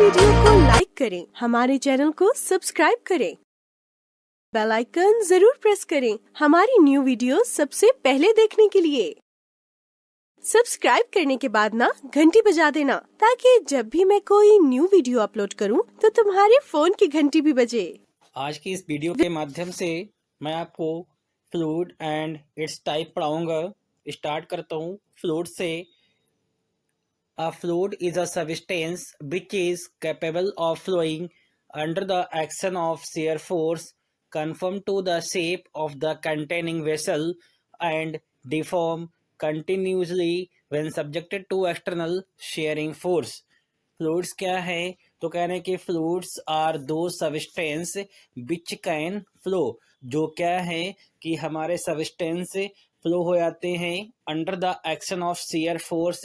Video को like करें, हमारे चैनल को सब्सक्राइब करें, बेल आइकन जरूर प्रेस करें हमारी न्यू वीडियो सबसे पहले देखने के लिए। सब्सक्राइब करने के बाद ना घंटी बजा देना, ताकि जब भी मैं कोई न्यू वीडियो अपलोड करूं तो तुम्हारे फोन की घंटी भी बजे। आज की इस वीडियो के माध्यम से मैं आपको फ्लूइड एंड इट्स टाइप पढ़ाऊंगा। स्टार्ट करता हूँ फ्लूइड से। A fluid is a substance which is capable of flowing under the action of shear force, conform to the shape of the containing vessel, and deform continuously when subjected to external shearing force. Fluids क्या है? तो कह रहे हैं कि fluids are दो substance which can flow, जो क्या है कि हमारे सबस्टेंस फ्लो हो जाते हैं under the action of shear force.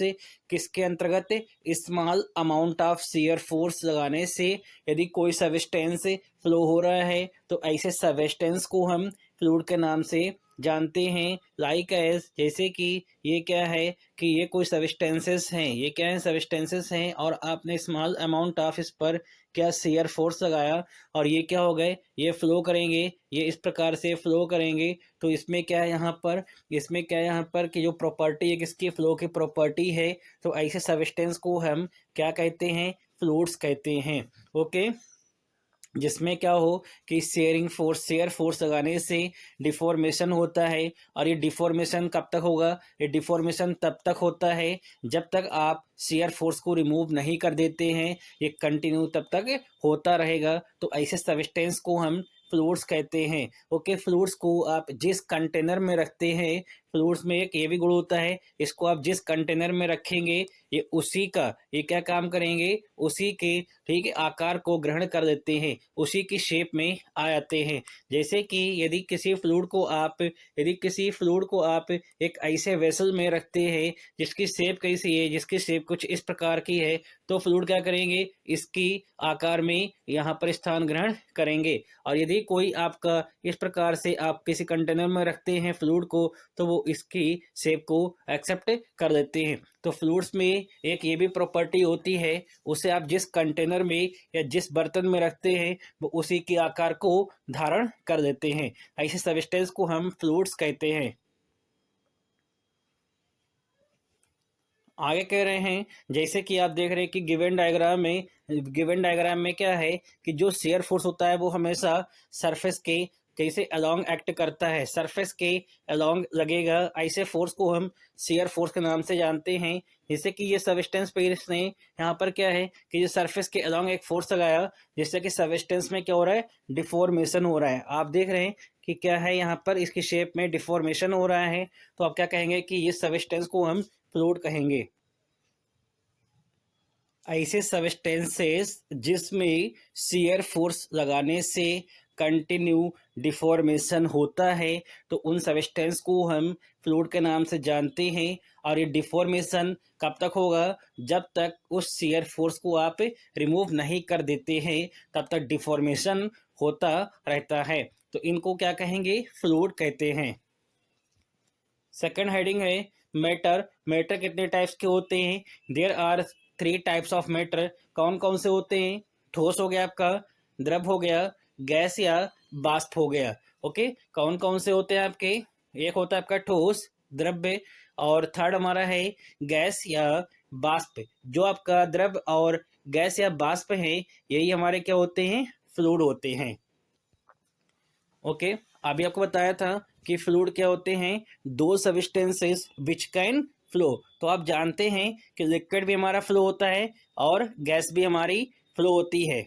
किसके अंतर्गत? Small amount of shear force लगाने से यदि कोई सबस्टेंस फ्लो हो रहा है तो ऐसे सबस्टेंस को हम फ्लूइड के नाम से जानते हैं। लाइक एज, जैसे कि ये क्या है कि ये कोई सबस्टेंसेस हैं, ये क्या है? सबस्टेंसेस हैं, और आपने स्मॉल अमाउंट ऑफ इस पर क्या शियर फोर्स लगाया और ये क्या हो गए? ये फ्लो करेंगे, ये इस प्रकार से फ्लो करेंगे। तो इसमें क्या है यहाँ पर? इसमें क्या है यहाँ पर कि जो प्रॉपर्टी है किसकी? फ्लो की प्रॉपर्टी है। तो ऐसे सबस्टेंस को हम क्या कहते हैं? फ्लूइड्स कहते हैं। ओके, जिसमें क्या हो कि शेयर फोर्स लगाने से डिफॉर्मेशन होता है। और ये डिफॉर्मेशन कब तक होगा? ये डिफॉर्मेशन तब तक होता है जब तक आप शेयर फोर्स को रिमूव नहीं कर देते हैं, ये कंटिन्यू तब तक होता रहेगा। तो ऐसे सबस्टेंस को हम फ्लूइड्स कहते हैं। ओके, फ्लूइड्स को आप जिस कंटेनर में रखते हैं, फ्लूइड्स में एक ये भी गुण होता है, इसको आप जिस कंटेनर में रखेंगे ये उसी का ये क्या काम करेंगे? उसी के ठीक है आकार को ग्रहण कर देते हैं, उसी की शेप में आ जाते हैं। जैसे कि यदि किसी फ्लूइड को आप एक ऐसे वेसल में रखते हैं जिसकी शेप कैसी है, जिसकी शेप कुछ इस प्रकार की है, तो फ्लूइड क्या करेंगे? इसकी आकार में यहाँ पर स्थान ग्रहण करेंगे। और यदि कोई आपका इस प्रकार से आप किसी कंटेनर में रखते हैं फ्लूइड को, तो वो इसकी शेप को एक्सेप्ट कर लेते हैं। तो फ्लूइड्स में एक ये भी प्रॉपर्टी होती है, उसे आप जिस कंटेनर में या जिस बर्तन में रखते हैं वो उसी के आकार को धारण कर देते हैं। ऐसे सबस्टेंस को हम फ्लूइड्स कहते हैं। आगे कह रहे हैं, जैसे कि आप देख रहे हैं कि गिवन डायग्राम में क्या है कि जो शेयर फोर्स होता है वो हमेशा सरफेस के कैसे अलोंग एक्ट करता है, सरफेस के अलोंग लगेगा। ऐसे फोर्स को हम शेयर फोर्स के नाम से जानते हैं। जैसे कि ये सबस्टेंस पे इसने यहाँ पर क्या है कि जो सरफेस के अलोंग एक फोर्स लगाया, जिससे कि सबस्टेंस में क्या हो रहा है? डिफॉर्मेशन हो रहा है। आप देख रहे हैं कि क्या है यहाँ पर इसकी शेप में डिफॉर्मेशन हो रहा है। तो आप क्या कहेंगे कि ये सबस्टेंस को हम फ्लूइड कहेंगे। ऐसे सबस्टेंसेस जिसमें शियर फोर्स लगाने से कंटिन्यू डिफॉर्मेशन होता है, तो उन सबस्टेंस को हम फ्लूइड के नाम से जानते हैं। और ये डिफॉर्मेशन कब तक होगा? जब तक उस शियर फोर्स को आप रिमूव नहीं कर देते हैं, तब तक डिफॉर्मेशन होता रहता है। तो इनको क्या कहेंगे? फ्लूइड कहते हैं। सेकंड हेडिंग है मैटर। मैटर कितने टाइप्स के होते हैं? There are 3 types of matter. कौन कौन से होते हैं? ठोस हो गया आपका, द्रव हो गया, गैस या वाष्प हो गया। ओके, कौन कौन से होते हैं आपके? एक होता है आपका ठोस, द्रव्य, और थर्ड हमारा है गैस या वाष्प। जो आपका द्रव और गैस या वाष्प है, यही हमारे क्या होते हैं? फ्लूइड होते हैं। ओके, अभी आपको बताया था कि फ्लूइड क्या होते हैं? दो सबस्टेंसेस विच कैन फ्लो। तो आप जानते हैं कि लिक्विड भी हमारा फ्लो होता है और गैस भी हमारी फ्लो होती है।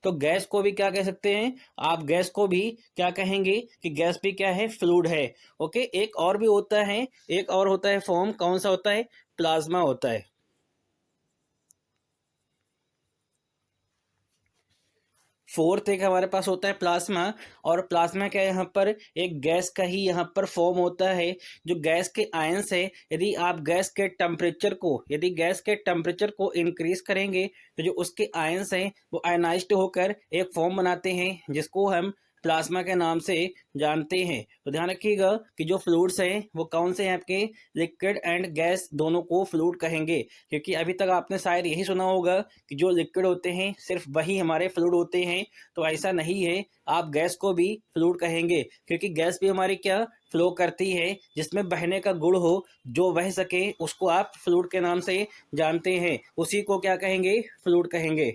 तो गैस को भी क्या कह सकते हैं? आप गैस को भी क्या कहेंगे कि गैस भी क्या है? फ्लूइड है। ओके, एक और भी होता है, एक और होता है फॉर्म। कौन सा होता है? प्लाज्मा होता है। फोर्थ एक हमारे पास होता है प्लाज्मा। और प्लाज्मा क्या है? यहाँ पर एक गैस का ही यहाँ पर फॉर्म होता है। जो गैस के आयंस है, यदि गैस के टेम्परेचर को इंक्रीज करेंगे तो जो उसके आयंस हैं वो आयनाइज्ड होकर एक फॉर्म बनाते हैं जिसको हम प्लाज्मा के नाम से जानते हैं। तो ध्यान रखिएगा कि जो फ्लूइड्स हैं वो कौन से हैं आपके, लिक्विड एंड गैस दोनों को फ्लूइड कहेंगे। क्योंकि अभी तक आपने शायद यही सुना होगा कि जो लिक्विड होते हैं सिर्फ वही हमारे फ्लूइड होते हैं, तो ऐसा नहीं है। आप गैस को भी फ्लूइड कहेंगे क्योंकि गैस भी हमारी क्या फ्लो करती है, जिसमें बहने का गुण हो, जो बह सके उसको आप फ्लूइड के नाम से जानते हैं, उसी को क्या कहेंगे, फ्लूइड कहेंगे।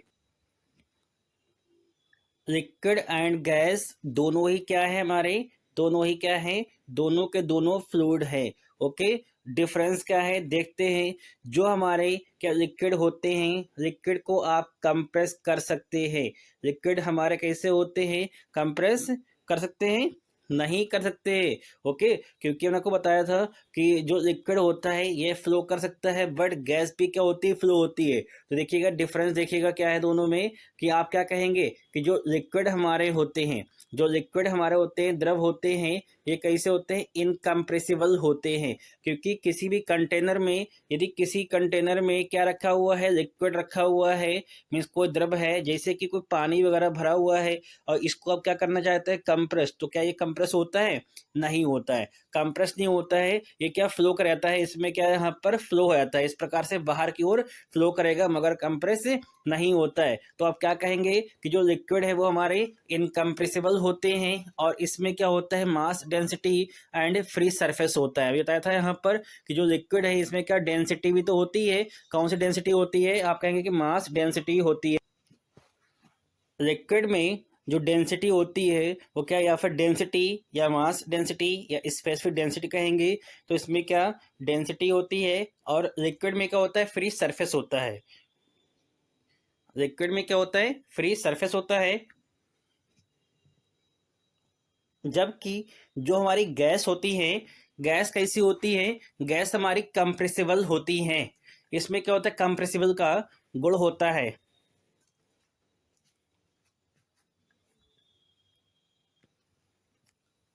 लिक्विड एंड गैस दोनों ही क्या है हमारे, दोनों ही क्या है, दोनों के दोनों फ्लूइड है। ओके, डिफरेंस क्या है देखते हैं। जो हमारे क्या लिक्विड होते हैं, लिक्विड को आप कंप्रेस कर सकते हैं। लिक्विड हमारे कैसे होते हैं, कंप्रेस कर सकते हैं, नहीं कर सकते। ओके, क्योंकि मैंने आपको बताया था कि जो लिक्विड होता है ये फ्लो कर सकता है, बट गैस भी क्या होती है, फ्लो होती है। तो देखिएगा डिफरेंस, देखिएगा क्या है दोनों में, कि आप क्या कहेंगे कि जो लिक्विड हमारे होते हैं, जो लिक्विड हमारे होते हैं, द्रव होते हैं, ये कैसे होते हैं, इनकम्प्रेसिबल होते हैं। क्योंकि किसी भी कंटेनर में, यदि किसी कंटेनर में क्या रखा हुआ है, लिक्विड रखा हुआ है, मीन्स कोई द्रव है, जैसे कि कोई पानी वगैरह भरा हुआ है, और इसको अब क्या करना चाहते हैं, कंप्रेस, तो क्या ये कंप्रेस होता है, नहीं होता है। कंप्रेस नहीं होता है, ये क्या फ्लो कर जाता है, इसमें क्या यहाँ पर फ्लो हो जाता है, इस प्रकार से बाहर की ओर फ्लो करेगा, मगर कंप्रेस नहीं होता है। तो आप क्या कहेंगे कि जो लिक्विड है वो हमारे इनकम्प्रेसिबल होते हैं, और इसमें क्या होता है, mass density and free surface होता है। अभी बताया था यहाँ पर कि जो लिक्विड है इसमें क्या डेंसिटी भी तो होती है। कौन सी डेंसिटी होती है, आप कहेंगे कि मास डेंसिटी होती है। लिक्विड में जो डेंसिटी होती है वो क्या, या फिर डेंसिटी या मास डेंसिटी या स्पेसिफिक डेंसिटी कहेंगे। तो इसमें क्या डेंसिटी होती है, और लिक्विड में क्या होता है, फ्री सरफेस होता है। लिक्विड में क्या होता है, फ्री सरफेस होता है। जबकि जो हमारी गैस होती है, गैस कैसी होती है, गैस हमारी कंप्रेसिबल होती है। इसमें क्या होता है, कंप्रेसिबल का गुण होता है।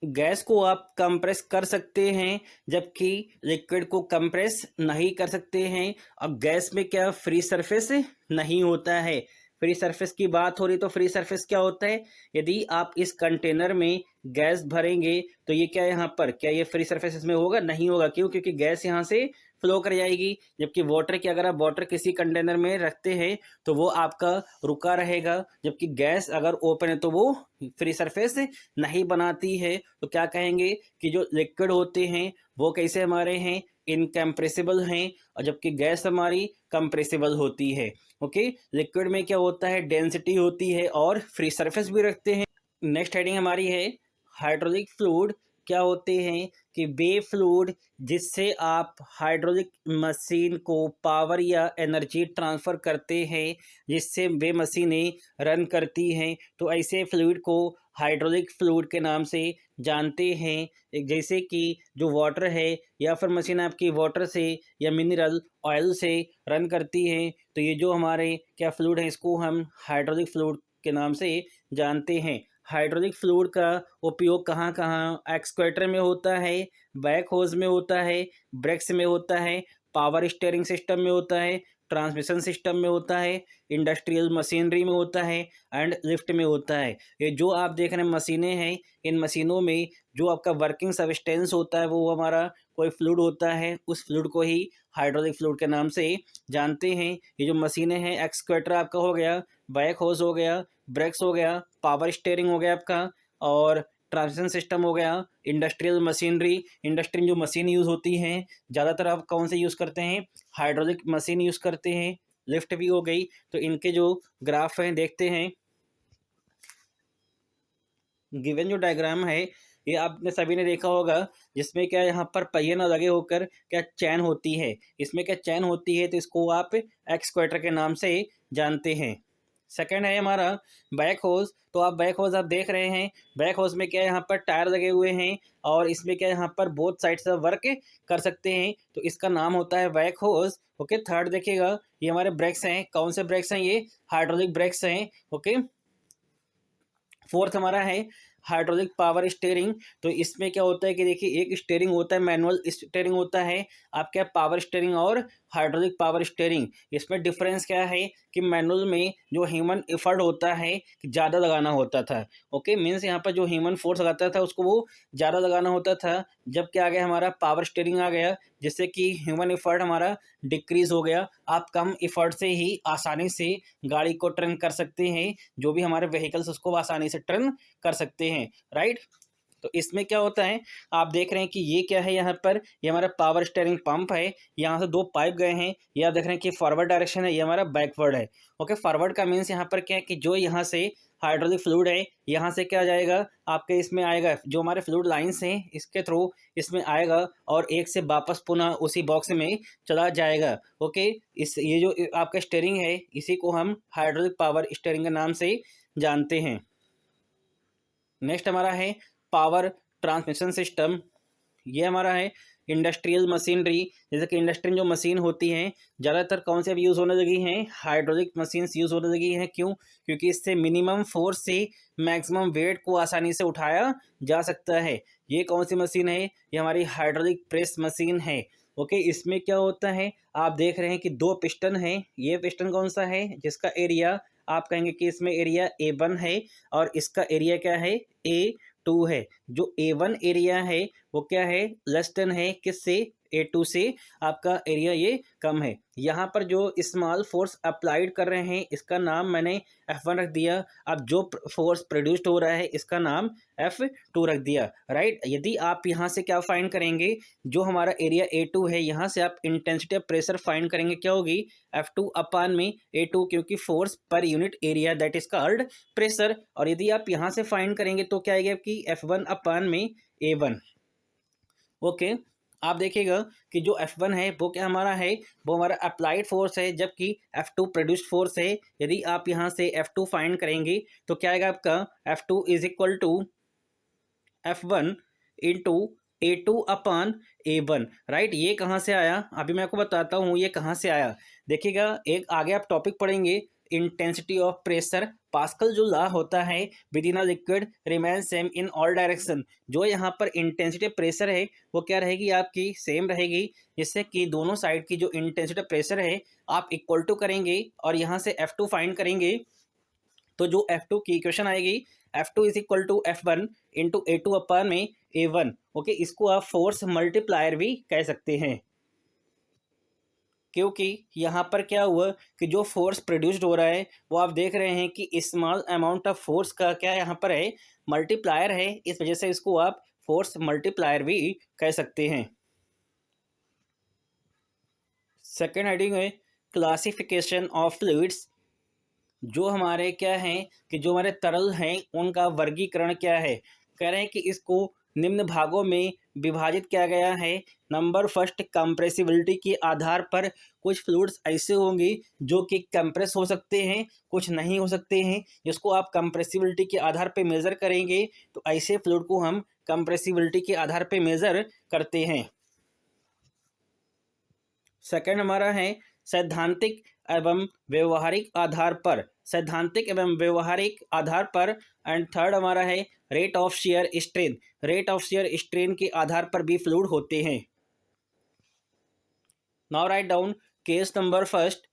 गैस को आप कंप्रेस कर सकते हैं, जबकि लिक्विड को कंप्रेस नहीं कर सकते हैं। अब गैस में क्या फ्री सरफेस नहीं होता है। फ्री सरफेस की बात हो रही, तो फ्री सरफेस क्या होता है, यदि आप इस कंटेनर में गैस भरेंगे तो ये क्या, यहाँ पर क्या ये फ्री सरफेस इसमें होगा, नहीं होगा। क्यों, क्योंकि गैस यहाँ से फ्लो कर जाएगी। जबकि वाटर की, अगर आप वाटर किसी कंटेनर में रखते हैं तो वो आपका रुका रहेगा, जबकि गैस अगर ओपन है तो वो फ्री सरफेस नहीं बनाती है। तो क्या कहेंगे कि जो लिक्विड होते हैं वो कैसे हमारे हैं, इनकम्प्रेसिबल हैं, और जबकि गैस हमारी कंप्रेसिबल होती है। ओके, लिक्विड में क्या होता है, डेंसिटी होती है और फ्री सरफेस भी रखते हैं। नेक्स्ट हेडिंग हमारी है हाइड्रोलिक फ्लूइड। क्या होते हैं कि वे फ्लूइड जिससे आप हाइड्रोलिक मशीन को पावर या एनर्जी ट्रांसफ़र करते हैं, जिससे वे मशीनें रन करती हैं, तो ऐसे फ्लूइड को हाइड्रोलिक फ्लूइड के नाम से जानते हैं। जैसे कि जो वाटर है, या फिर मशीन आपकी वाटर से या मिनरल ऑयल से रन करती है, तो ये जो हमारे क्या फ्लूइड है, इसको हम हाइड्रोलिक फ्लूइड के नाम से जानते हैं। हाइड्रोलिक फ्लूइड का उपयोग कहाँ कहाँ, एक्सक्वेटर में होता है, बैक होज में होता है, ब्रेक्स में होता है, पावर स्टीयरिंग सिस्टम में होता है, ट्रांसमिशन सिस्टम में होता है, इंडस्ट्रियल मशीनरी में होता है, एंड लिफ्ट में होता है। ये जो आप देख रहे हैं मशीनें हैं, इन मशीनों में जो आपका वर्किंग सब्सटेंस होता है वो हमारा कोई फ्लूइड होता है, उस फ्लूइड को ही हाइड्रोलिक फ्लूइड के नाम से जानते हैं। ये जो मशीनें हैं, एक्सक्वेटर आपका हो गया, बैक होज हो गया, ब्रेक्स हो गया, पावर स्टीयरिंग हो गया आपका, और ट्रांसमिशन सिस्टम हो गया, इंडस्ट्रियल मशीनरी, इंडस्ट्री में जो मशीन यूज़ होती हैं, ज़्यादातर आप कौन से यूज़ करते हैं, हाइड्रोलिक मशीन यूज़ करते हैं। लिफ्ट भी हो गई। तो इनके जो ग्राफ हैं देखते हैं। गिवन जो डायग्राम है ये आपने सभी ने देखा होगा, जिसमें क्या यहाँ पर पहिए ना लगे होकर क्या चैन होती है। इसमें क्या चैन होती है, तो इसको आप एक्सक्वेटर के नाम से जानते हैं। सेकंड है हमारा बैक होज। तो आप बैक होज आप देख रहे हैं, बैक होज में क्या यहाँ पर टायर लगे हुए हैं, और इसमें क्या यहाँ पर बोथ साइड से वर्क कर सकते हैं, तो इसका नाम होता है बैक होज। ओके, थर्ड देखिएगा, ये हमारे ब्रेक्स हैं। कौन से ब्रेक्स हैं, ये हाइड्रोलिक ब्रेक्स हैं। ओके, फोर्थ हमारा है हाइड्रोलिक पावर स्टीयरिंग। तो इसमें क्या होता है कि देखिए एक स्टीयरिंग होता है, मैनुअल स्टीयरिंग होता है, आपका पावर स्टीयरिंग और हाइड्रोलिक पावर स्टीयरिंग। इसमें डिफरेंस क्या है कि मैनुअल में जो ह्यूमन एफर्ट होता है ज़्यादा लगाना होता था। ओके, मीन्स यहाँ पर जो ह्यूमन फोर्स लगाता था उसको वो ज़्यादा लगाना होता था। जब क्या आ गया हमारा पावर स्टीयरिंग आ गया, जिससे कि ह्यूमन एफर्ट हमारा डिक्रीज हो गया। आप कम एफर्ट से ही आसानी से गाड़ी को टर्न कर सकते हैं, जो भी हमारे व्हीकल्स उसको आसानी से टर्न कर सकते हैं, राइट। तो इसमें क्या होता है, आप देख रहे हैं कि ये क्या है, यहाँ पर ये हमारा पावर स्टीयरिंग पंप है, यहाँ से दो पाइप गए हैं। ये आप देख रहे हैं कि फॉरवर्ड डायरेक्शन है, ये हमारा बैकवर्ड है। ओके, फॉरवर्ड का मीन्स यहाँ पर क्या है कि जो यहाँ से हाइड्रोलिक फ्लूइड है, यहाँ से क्या आ जाएगा आपके इसमें आएगा, जो हमारे फ्लूइड लाइन्स हैं इसके थ्रू इसमें आएगा और एक से वापस पुनः उसी बॉक्स में चला जाएगा। ओके, इस ये जो आपका स्टीयरिंग है इसी को हम हाइड्रोलिक पावर स्टीयरिंग के नाम से जानते हैं। नेक्स्ट हमारा है पावर ट्रांसमिशन सिस्टम। ये हमारा है इंडस्ट्रियल मशीनरी। जैसे कि इंडस्ट्री में जो मशीन होती हैं ज़्यादातर कौन से अब यूज़ होने लगी हैं, हाइड्रोलिक मशीन्स यूज़ होने लगी हैं। क्यों? क्योंकि इससे मिनिमम फोर्स से मैक्सिमम वेट को आसानी से उठाया जा सकता है। ये कौन सी मशीन है? ये हमारी हाइड्रोलिक प्रेस मशीन है। ओके, इसमें क्या होता है, आप देख रहे हैं कि दो पिस्टन हैं। ये पिस्टन कौन सा है जिसका एरिया आप कहेंगे कि इसमें एरिया A1 है और इसका एरिया क्या है, A2 है। जो A1 एरिया है वो क्या है, लेस देन है किससे, A2 से आपका एरिया ये कम है। यहाँ पर जो स्मॉल फोर्स अप्लाइड कर रहे हैं इसका नाम मैंने F1 रख दिया। अब जो फोर्स प्रोड्यूस्ड हो रहा है इसका नाम F2 रख दिया, राइट। यदि आप यहाँ से क्या फाइंड करेंगे, जो हमारा एरिया A2 है यहाँ से आप इंटेंसिटी ऑफ प्रेशर फाइंड करेंगे, क्या होगी, F2 अपान में A2, क्योंकि force per unit area that is called pressure. और यदि आप यहाँ से फाइंड करेंगे तो क्या आएगा कि F1 अपान में A1। ओके, आप देखिएगा कि जो F1 है वो क्या हमारा है, वो हमारा अप्लाइड फोर्स है, जबकि F2 प्रोड्यूस्ड फोर्स है। यदि आप यहाँ से F2 फाइंड करेंगे तो क्या आएगा आपका, F2 is equal to F1 into A2 upon A1, right. ये कहाँ से आया, अभी मैं आपको बताता हूँ ये कहाँ से आया। देखिएगा, एक आगे आप टॉपिक पढ़ेंगे इंटेंसिटी ऑफ प्रेशर। पास्कल जो लॉ होता है, with in a liquid remain same in all direction. जो यहाँ पर इंटेंसिटी ऑफ प्रेशर है वो क्या रहेगी आपकी, सेम रहेगी, जिससे कि दोनों साइड की जो इंटेंसिटी ऑफ प्रेशर है आप इक्वल टू करेंगे और यहाँ से F2 फाइंड करेंगे। तो जो F2 की इक्वेशन आएगी, F2 is equal to F1 into A2 upon में A1। ओके, इसको आप फोर्स मल्टीप्लायर भी कह सकते हैं, क्योंकि यहाँ पर क्या हुआ कि जो फोर्स प्रोड्यूस्ड हो रहा है वो आप देख रहे हैं कि स्मॉल अमाउंट ऑफ फोर्स का क्या यहाँ पर है, मल्टीप्लायर है। इस वजह से इसको आप फोर्स मल्टीप्लायर भी कह सकते हैं। सेकेंड हेडिंग है क्लासिफिकेशन ऑफ फ्लूइड्स। जो हमारे क्या हैं कि जो हमारे तरल हैं उनका वर्गीकरण क्या है। कह रहे हैं कि इसको निम्न भागों में विभाजित किया गया है। नंबर फर्स्ट, कंप्रेसिबिलिटी के आधार पर कुछ फ्लूइड्स ऐसे होंगे जो कि कंप्रेस हो सकते हैं, कुछ नहीं हो सकते हैं। जिसको आप कंप्रेसिबिलिटी के आधार पर मेज़र करेंगे तो ऐसे फ्लूइड को हम कंप्रेसिबिलिटी के आधार पर मेज़र करते हैं। सेकंड हमारा है सैद्धांतिक एवं व्यवहारिक आधार पर, सैद्धांतिक एवं व्यवहारिक आधार पर। एंड थर्ड हमारा है rate of shear strain, rate of shear strain के आधार पर भी फ्लूइड होते हैं। Now write down case number first.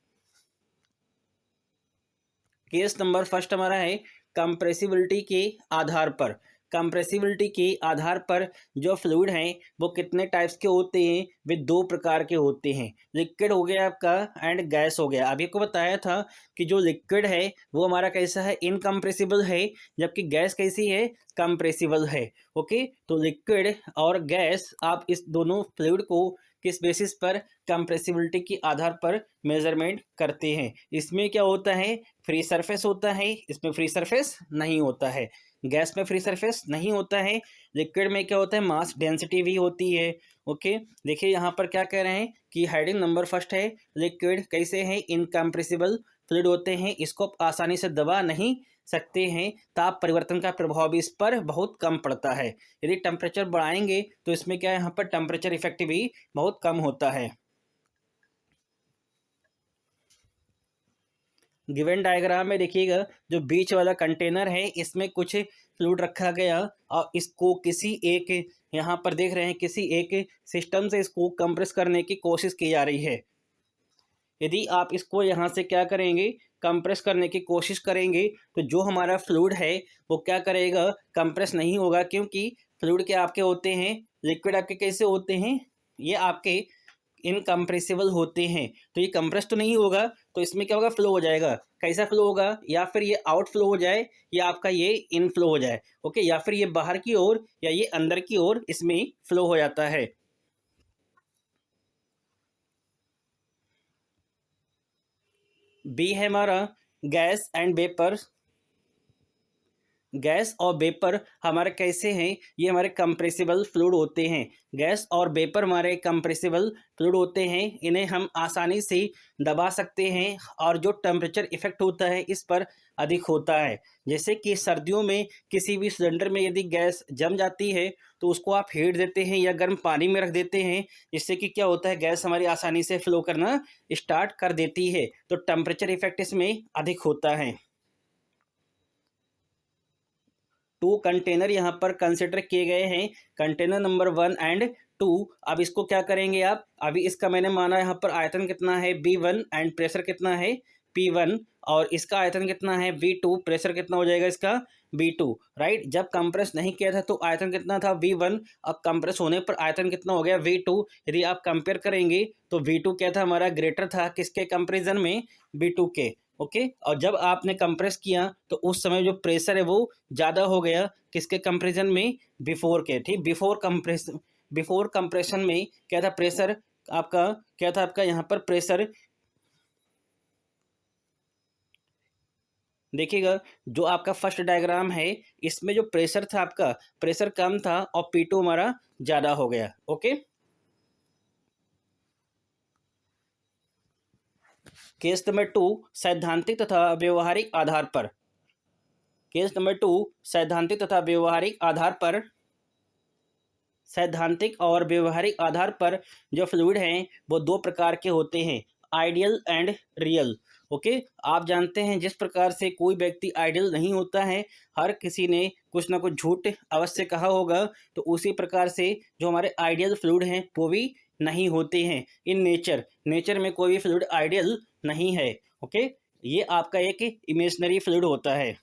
Case number first हमारा है कंप्रेसिबिलिटी के आधार पर। कंप्रेसिबिलिटी के आधार पर जो फ्लूइड हैं वो कितने टाइप्स के होते हैं, वे दो प्रकार के होते हैं। लिक्विड हो गया आपका एंड गैस हो गया। अभी आपको बताया था कि जो लिक्विड है वो हमारा कैसा है, इनकम्प्रेसिबल है, जबकि गैस कैसी है, कंप्रेसिबल है। ओके, तो लिक्विड और गैस आप इस दोनों फ्लूइड को किस बेसिस पर, कंप्रेसिबिलिटी के आधार पर मेजरमेंट करते हैं। इसमें क्या होता है, फ्री सरफेस होता है, इसमें फ्री सरफेस नहीं होता है। गैस में फ्री सरफेस नहीं होता है। लिक्विड में क्या होता है, मास डेंसिटी भी होती है। ओके, देखिए यहाँ पर क्या कह रहे हैं कि हेडिंग नंबर फर्स्ट है लिक्विड कैसे हैं, इनकम्प्रेसिबल फ्लूइड होते हैं, इसको आप आसानी से दबा नहीं सकते हैं। ताप परिवर्तन का प्रभाव भी इस पर बहुत कम पड़ता है। यदि टेम्परेचर बढ़ाएंगे तो इसमें क्या है, यहाँ पर टेम्परेचर इफेक्ट भी बहुत कम होता है। गिवन डायग्राम में देखिएगा जो बीच वाला कंटेनर है इसमें कुछ फ्लूइड रखा गया और इसको किसी एक, यहाँ पर देख रहे हैं, किसी एक सिस्टम से इसको कंप्रेस करने की कोशिश की जा रही है। यदि आप इसको यहाँ से क्या करेंगे, कंप्रेस करने की कोशिश करेंगे, तो जो हमारा फ्लूइड है वो क्या करेगा, कंप्रेस नहीं होगा, क्योंकि फ्लूइड के आपके होते हैं, लिक्विड आपके कैसे होते हैं, ये आपके इनकम्प्रेसिबल होते हैं, तो ये कंप्रेस तो नहीं होगा, तो इसमें क्या होगा, फ्लो हो जाएगा। कैसा फ्लो होगा, या फिर ये आउट फ्लो हो जाए या आपका ये इन फ्लो हो जाए, ओके, या फिर ये बाहर की ओर या ये अंदर की ओर इसमें फ्लो हो जाता है। बी है हमारा गैस एंड वेपर। गैस और वेपर हमारे कैसे हैं, ये हमारे कंप्रेसिबल फ्लूइड होते हैं। गैस और वेपर हमारे कंप्रेसिबल फ्लूइड होते हैं, इन्हें हम आसानी से दबा सकते हैं और जो टेम्परेचर इफेक्ट होता है इस पर अधिक होता है। जैसे कि सर्दियों में किसी भी सिलेंडर में यदि गैस जम जाती है तो उसको आप हीट देते हैं या गर्म पानी में रख देते हैं, जिससे कि क्या होता है, गैस हमारी आसानी से फ्लो करना स्टार्ट कर देती है, तो टेम्परेचर इफेक्ट इसमें अधिक होता है। 2 कंटेनर यहाँ पर कंसिडर किए गए हैं, कंटेनर नंबर 1 एंड 2। अब इसको क्या करेंगे आप, अभी इसका मैंने माना यहाँ पर आयतन कितना है V1 एंड प्रेशर कितना है P1, और इसका आयतन कितना है V2, प्रेशर कितना हो जाएगा इसका V2, राइट। जब कंप्रेस नहीं किया था तो आयतन कितना था V1, अब कंप्रेस होने पर आयतन कितना हो गया V2। यदि आप कंपेयर करेंगे तो V2 क्या था, हमारा ग्रेटर था किसके कंपेरिजन में, V2 के, ओके। और जब आपने कंप्रेस किया तो उस समय जो प्रेशर है वो ज़्यादा हो गया किसके कंपेरिजन में, बिफोर के, ठीक। बिफोर कंप्रेशन में क्या था, प्रेशर आपका क्या था, आपका यहाँ पर प्रेशर देखिएगा, जो आपका फर्स्ट डायग्राम है इसमें जो प्रेशर था आपका, प्रेशर कम था और P2 हमारा ज़्यादा हो गया, ओके। केस नंबर 2, सैद्धांतिक तथा व्यवहारिक आधार पर। केस नंबर 2, सैद्धांतिक तथा व्यवहारिक आधार पर। सैद्धांतिक और व्यवहारिक आधार पर जो फ्लूइड हैं वो 2 प्रकार के होते हैं, आइडियल एंड रियल, ओके। आप जानते हैं जिस प्रकार से कोई व्यक्ति आइडियल नहीं होता है, हर किसी ने कुछ ना कुछ झूठ अवश्य कहा होगा, तो उसी प्रकार से जो हमारे आइडियल फ्लूइड हैं वो भी नहीं होते हैं। इन नेचर में कोई भी फ्लूइड आइडियल नहीं है, ओके। ये आपका एक इमेजिनरी फ्लूइड होता है।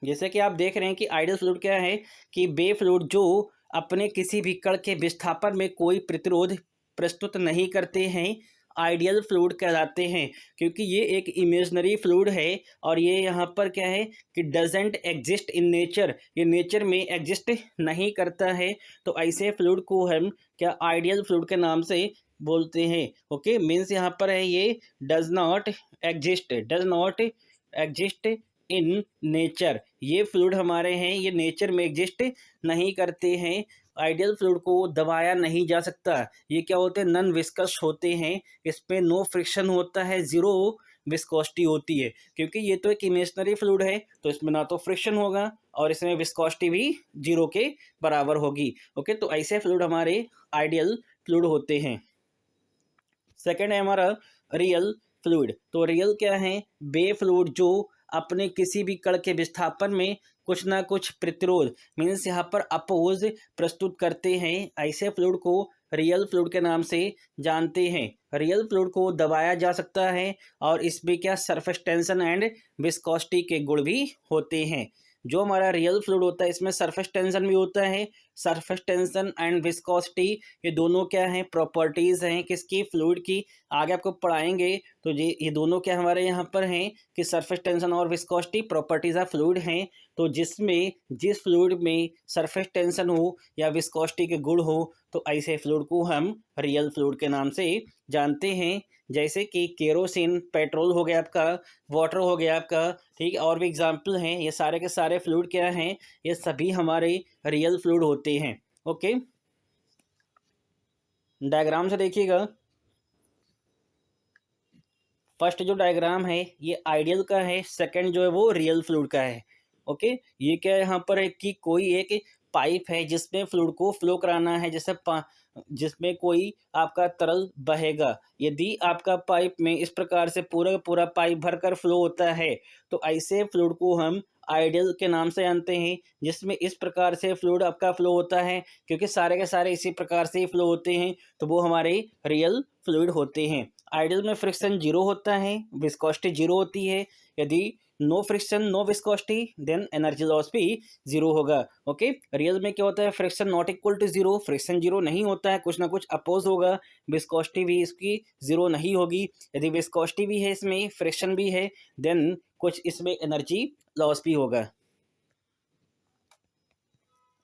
जैसे कि आप देख रहे हैं कि आइडियल फ्लूइड क्या है, कि वे फ्लूइड जो अपने किसी भी कण के विस्थापन में कोई प्रतिरोध प्रस्तुत नहीं करते हैं, आइडियल फ्लूइड कहलाते हैं, क्योंकि ये एक इमेजिनरी फ्लूइड है और ये यहाँ पर क्या है कि डजेंट एग्जिस्ट इन नेचर, ये नेचर में एग्जिस्ट नहीं करता है, तो ऐसे फ्लूइड को हम क्या आइडियल फ्लूइड के नाम से बोलते हैं, ओके। मीन्स यहाँ पर है ये does not exist in nature, ये फ्लूइड हमारे हैं ये नेचर में एग्जिस्ट नहीं करते हैं। आइडियल फ्लूइड को दबाया नहीं जा सकता, ये क्या होते हैं, नॉन विस्कस होते हैं, इसमें नो फ्रिक्शन होता है, जीरो विस्कोसिटी होती है, क्योंकि ये तो एक इमेजिनरी फ्लूइड है, तो इसमें ना तो फ्रिक्शन होगा और इसमें विस्कोसिटी भी जीरो के बराबर होगी, ओके। तो ऐसे फ्लूइड हमारे आइडियल फ्लूइड होते हैं। सेकेंड है हमारा रियल फ्लूइड। तो रियल क्या है, वे फ्लूइड जो अपने किसी भी कण के विस्थापन में कुछ ना कुछ प्रतिरोध, मीन्स यहाँ पर अपोज प्रस्तुत करते हैं, ऐसे फ्लूइड को रियल फ्लूइड के नाम से जानते हैं। रियल फ्लूइड को दबाया जा सकता है और इसमें क्या सरफेस टेंशन एंड विस्कोसिटी के गुण भी होते हैं। जो हमारा रियल फ्लूइड होता है इसमें सरफेस टेंशन भी होता है, सरफेस टेंशन एंड विस्कोसिटी ये दोनों क्या हैं, प्रॉपर्टीज़ हैं किसकी, फ्लूइड की। आगे आपको पढ़ाएंगे तो ये दोनों क्या हमारे यहाँ पर हैं कि सरफेस टेंशन और विस्कोसिटी प्रॉपर्टीज ऑफ फ्लूइड हैं। तो जिस फ्लूइड में सरफेस टेंशन हो या विस्कोसिटी के गुण हो तो ऐसे फ्लूइड को हम रियल फ्लूइड के नाम से जानते हैं। जैसे कि केरोसिन, पेट्रोल हो गया आपका, वाटर हो गया आपका, ठीक है, और भी एग्जाम्पल हैं। ये सारे के सारे फ्लूइड क्या हैं, ये सभी हमारे रियल फ्लूइड होते हैं, ओके। डायग्राम से देखिएगा, फर्स्ट जो डायग्राम है ये आइडियल का है, सेकंड जो है वो रियल फ्लूइड का है, ओके। ये क्या है यहाँ पर है कि कोई एक पाइप है जिसमें फ्लूइड को फ्लो कराना है, जैसे जिसमें कोई आपका तरल बहेगा। यदि आपका पाइप में इस प्रकार से पूरा पूरा पाइप भरकर फ्लो होता है तो ऐसे फ्लूइड को हम आइडियल के नाम से जानते हैं, जिसमें इस प्रकार से फ्लूइड आपका फ्लो होता है। क्योंकि सारे के सारे इसी प्रकार से ही फ्लो होते हैं तो वो हमारे रियल फ्लूइड होते हैं। आइडियल में फ्रिक्शन जीरो होता है, विस्कोसिटी जीरो होती है। यदि no friction no viscosity then energy loss भी जीरो होगा। ओके, रियल में क्या होता है, friction not equal to zero, friction zero नहीं होता है, कुछ ना कुछ अपोज होगा। विस्कोसिटी भी इसकी जीरो नहीं होगी। यदि विस्कोसिटी भी है, इसमें फ्रिक्शन भी है, देन कुछ इसमें एनर्जी लॉस भी होगा।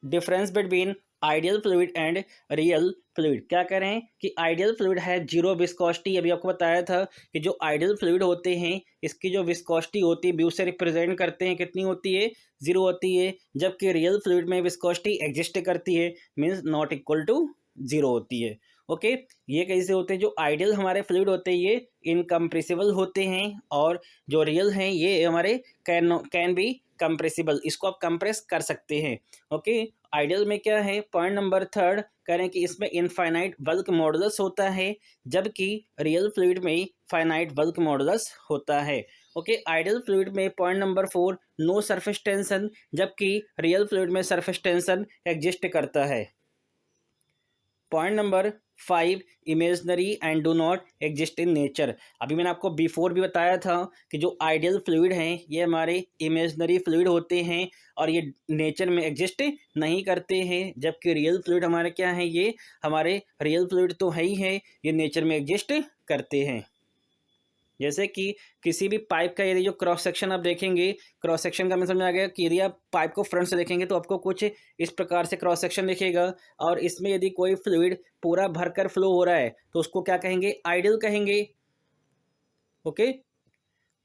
Difference between ideal fluid and real fluid, क्या कह रहे हैं कि आइडियल फ्लूइड है जीरो विस्कोसिटी। अभी आपको बताया था कि जो आइडियल फ्लूइड होते हैं इसकी जो विस्कोसिटी होती है व्यू से रिप्रेजेंट करते हैं, कितनी होती है, जीरो होती है। जबकि रियल फ्लूइड में विस्कोसिटी एग्जिस्ट करती है, means not equal to zero होती है। ओके, ये कैसे होते हैं, जो आइडियल हमारे फ्लूइड होते हैं ये इनकम्प्रेसिबल होते हैं, और जो रियल हैं ये हमारे कैन बी कंप्रेसिबल, इसको आप कंप्रेस कर सकते हैं। ओके, आइडियल में क्या है, पॉइंट नंबर थर्ड कह रहे हैं कि इसमें इनफाइनाइट बल्क मॉडुलस होता है, जबकि रियल फ्लूइड में फाइनाइट बल्क मॉडुलस होता है। ओके, आइडियल फ्लूइड में point number four no surface tension, जबकि रियल फ्लूइड में सरफेस टेंशन एग्जिस्ट करता है। Point number five imaginary and do not exist in nature. अभी मैंने आपको बिफोर भी बताया था कि जो आइडियल फ्लूइड हैं ये हमारे इमेजनरी फ्लूइड होते हैं और ये नेचर में एग्जिस्ट नहीं करते हैं, जबकि रियल फ्लूइड हमारे क्या हैं, ये हमारे रियल फ्लूइड तो है ही है, ये नेचर में एग्जिस्ट करते हैं। जैसे कि किसी भी पाइप का यदि जो क्रॉस सेक्शन आप देखेंगे, क्रॉस सेक्शन का मैं समझ आ गया कि यदि आप पाइप को फ्रंट से देखेंगे तो आपको कुछ इस प्रकार से क्रॉस सेक्शन दिखेगा, और इसमें यदि कोई फ्लूइड पूरा भरकर फ्लो हो रहा है तो उसको क्या कहेंगे, आइडियल कहेंगे। ओके,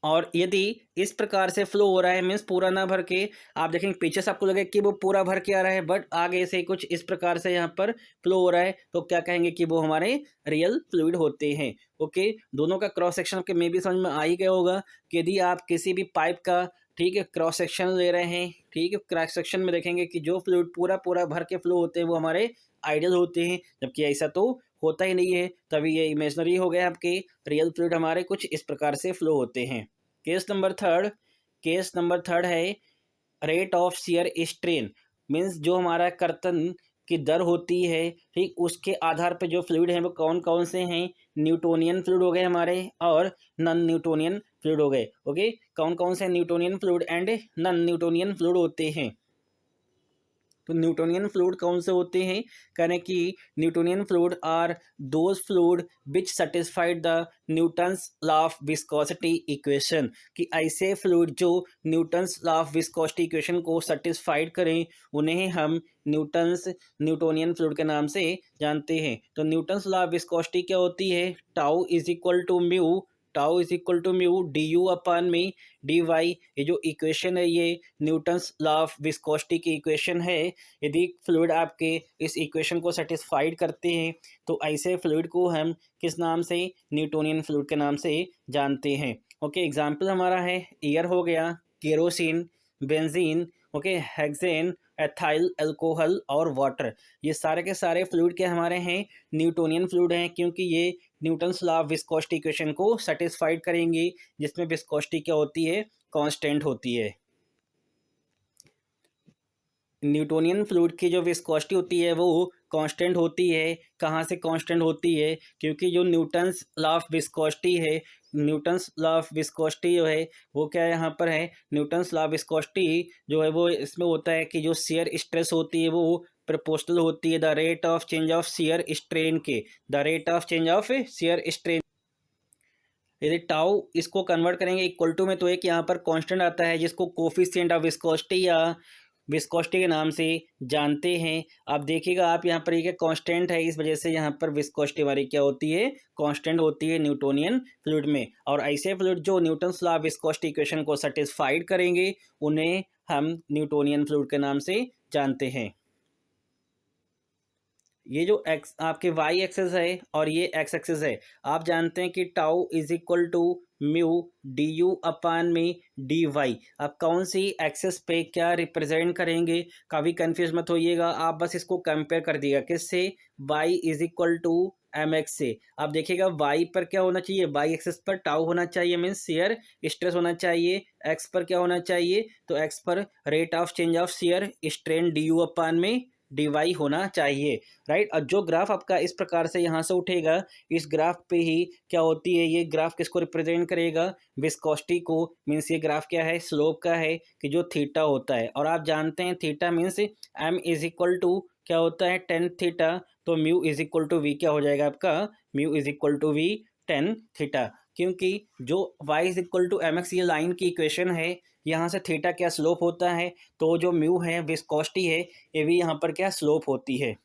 और यदि इस प्रकार से फ्लो हो रहा है मीन्स पूरा ना भर के, आप देखेंगे पीछे से आपको लगे कि वो पूरा भर के आ रहा है, बट आगे से कुछ इस प्रकार से यहाँ पर फ्लो हो रहा है, तो क्या कहेंगे कि वो हमारे रियल फ्लूइड होते हैं। ओके, दोनों का क्रॉस सेक्शन आपके में भी समझ में आ ही गया होगा कि यदि आप किसी भी पाइप का, ठीक है, क्रॉस सेक्शन ले रहे हैं, ठीक है, क्रॉस सेक्शन में देखेंगे कि जो फ्लूइड पूरा पूरा भर के फ्लो होते हैं वो हमारे आइडियल होते हैं, जबकि ऐसा तो होता ही नहीं है, तभी ये इमेजनरी हो गया आपके। रियल फ्लूइड हमारे कुछ इस प्रकार से फ्लो होते हैं। केस नंबर थर्ड है rate of shear strain, means जो हमारा कर्तन की दर होती है, ठीक, उसके आधार पर जो फ्लूइड हैं वो कौन कौन से हैं, न्यूटोनियन फ्लूइड हो गए हमारे और नॉन न्यूटोनियन फ्लूइड हो गए। ओके, कौन कौन से Newtonian fluid and non Newtonian fluid होते हैं। तो न्यूटोनियन फ्लूइड कौन से होते हैं, कहें कि Newtonian fluid are those fluid which satisfied the Newton's law of viscosity equation, कि ऐसे फ्लूइड जो Newton's law of viscosity equation को सेटिस्फाइड करें उन्हें हम न्यूटोनियन फ्लूइड के नाम से जानते हैं। तो न्यूटन्स लॉ ऑफ विस्कोसिटी क्या होती है, tau is equal to mu D u upon में डी वाई। ये जो इक्वेशन है ये न्यूटन्स लॉ ऑफ विस्कोसिटी की इक्वेशन है। यदि फ्लूइड आपके इस इक्वेशन को सेटिस्फाइड करते हैं तो ऐसे फ्लूइड को हम किस नाम से, न्यूटोनियन फ्लूइड के नाम से जानते हैं। ओके, एग्जाम्पल हमारा है एयर हो गया, kerosene, benzene, okay, hexane, ethyl alcohol और वाटर। ये सारे के सारे फ्लूइड के हमारे हैं, न्यूटोनियन फ्लूइड हैं, क्योंकि ये Newton's law of viscosity equation को सेटिस्फाइड करेंगे, जिसमें विस्कोसिटी क्या होती है, कांस्टेंट होती है। न्यूटोनियन फ्लूइड की जो विस्कोसिटी होती है वो कांस्टेंट होती है। कहाँ से कांस्टेंट होती है, क्योंकि जो न्यूटन्स लॉ ऑफ विस्कोसिटी है, न्यूटन्स लॉ ऑफ विस्कोसिटी जो है वो क्या यहाँ पर है, न्यूटन्स लॉ ऑफ विस्कोसिटी जो है वो इसमें होता है कि जो शियर स्ट्रेस होती है वो प्रोपोर्शनल होती है the rate of change of shear strain के, the rate of change of shear strain. यदि टाउ इसको कन्वर्ट करेंगे इक्वल टू में तो एक यहाँ पर कांस्टेंट आता है जिसको कोफिशिएंट ऑफ विस्कोसिटी या विस्कोसिटी के नाम से जानते हैं। आप देखिएगा आप यहाँ पर ये कांस्टेंट है, इस वजह से यहाँ पर विस्कोसिटी हमारी क्या होती है, कांस्टेंट होती है न्यूटोनियन फ्लूइड में। और ऐसे फ्लूइड जो Newton's law of viscosity equation को सेटिस्फाइड करेंगे उन्हें हम न्यूटोनियन फ्लूइड के नाम से जानते हैं। ये जो एक्स आपके वाई एक्सेस है और ये एक्स एक्सेस है, आप जानते हैं कि tau is equal to mu D you upon में डी वाई। आप कौन सी एक्सेस पे क्या रिप्रेजेंट करेंगे, कभी कंफ्यूज मत होइएगा, आप बस इसको कंपेयर कर दिएगा किससे, Y is equal to M X से। आप देखिएगा वाई पर क्या होना चाहिए, वाई एक्सेस पर टाउ होना चाहिए, मीन्स शेयर स्ट्रेस होना चाहिए। एक्स पर क्या होना चाहिए, तो एक्स पर rate of change of shear strain d you upon में डी वाई होना चाहिए, राइट। और जो ग्राफ आपका इस प्रकार से यहाँ से उठेगा, इस ग्राफ पे ही क्या होती है, ये ग्राफ किसको रिप्रेजेंट करेगा, विस्कोसिटी को। मीन्स ये ग्राफ क्या है, स्लोप का है, कि जो थीटा होता है। और आप जानते हैं theta means M is equal to क्या होता है, टेन थीटा। तो mu is equal to V क्या हो जाएगा आपका, mu is equal to V tan theta. क्योंकि जो y is equal to M X ये लाइन की इक्वेशन है, यहाँ से थीटा क्या स्लोप होता है, तो जो म्यू है विस्कोसिटी है, ये भी यहाँ पर क्या स्लोप होती है।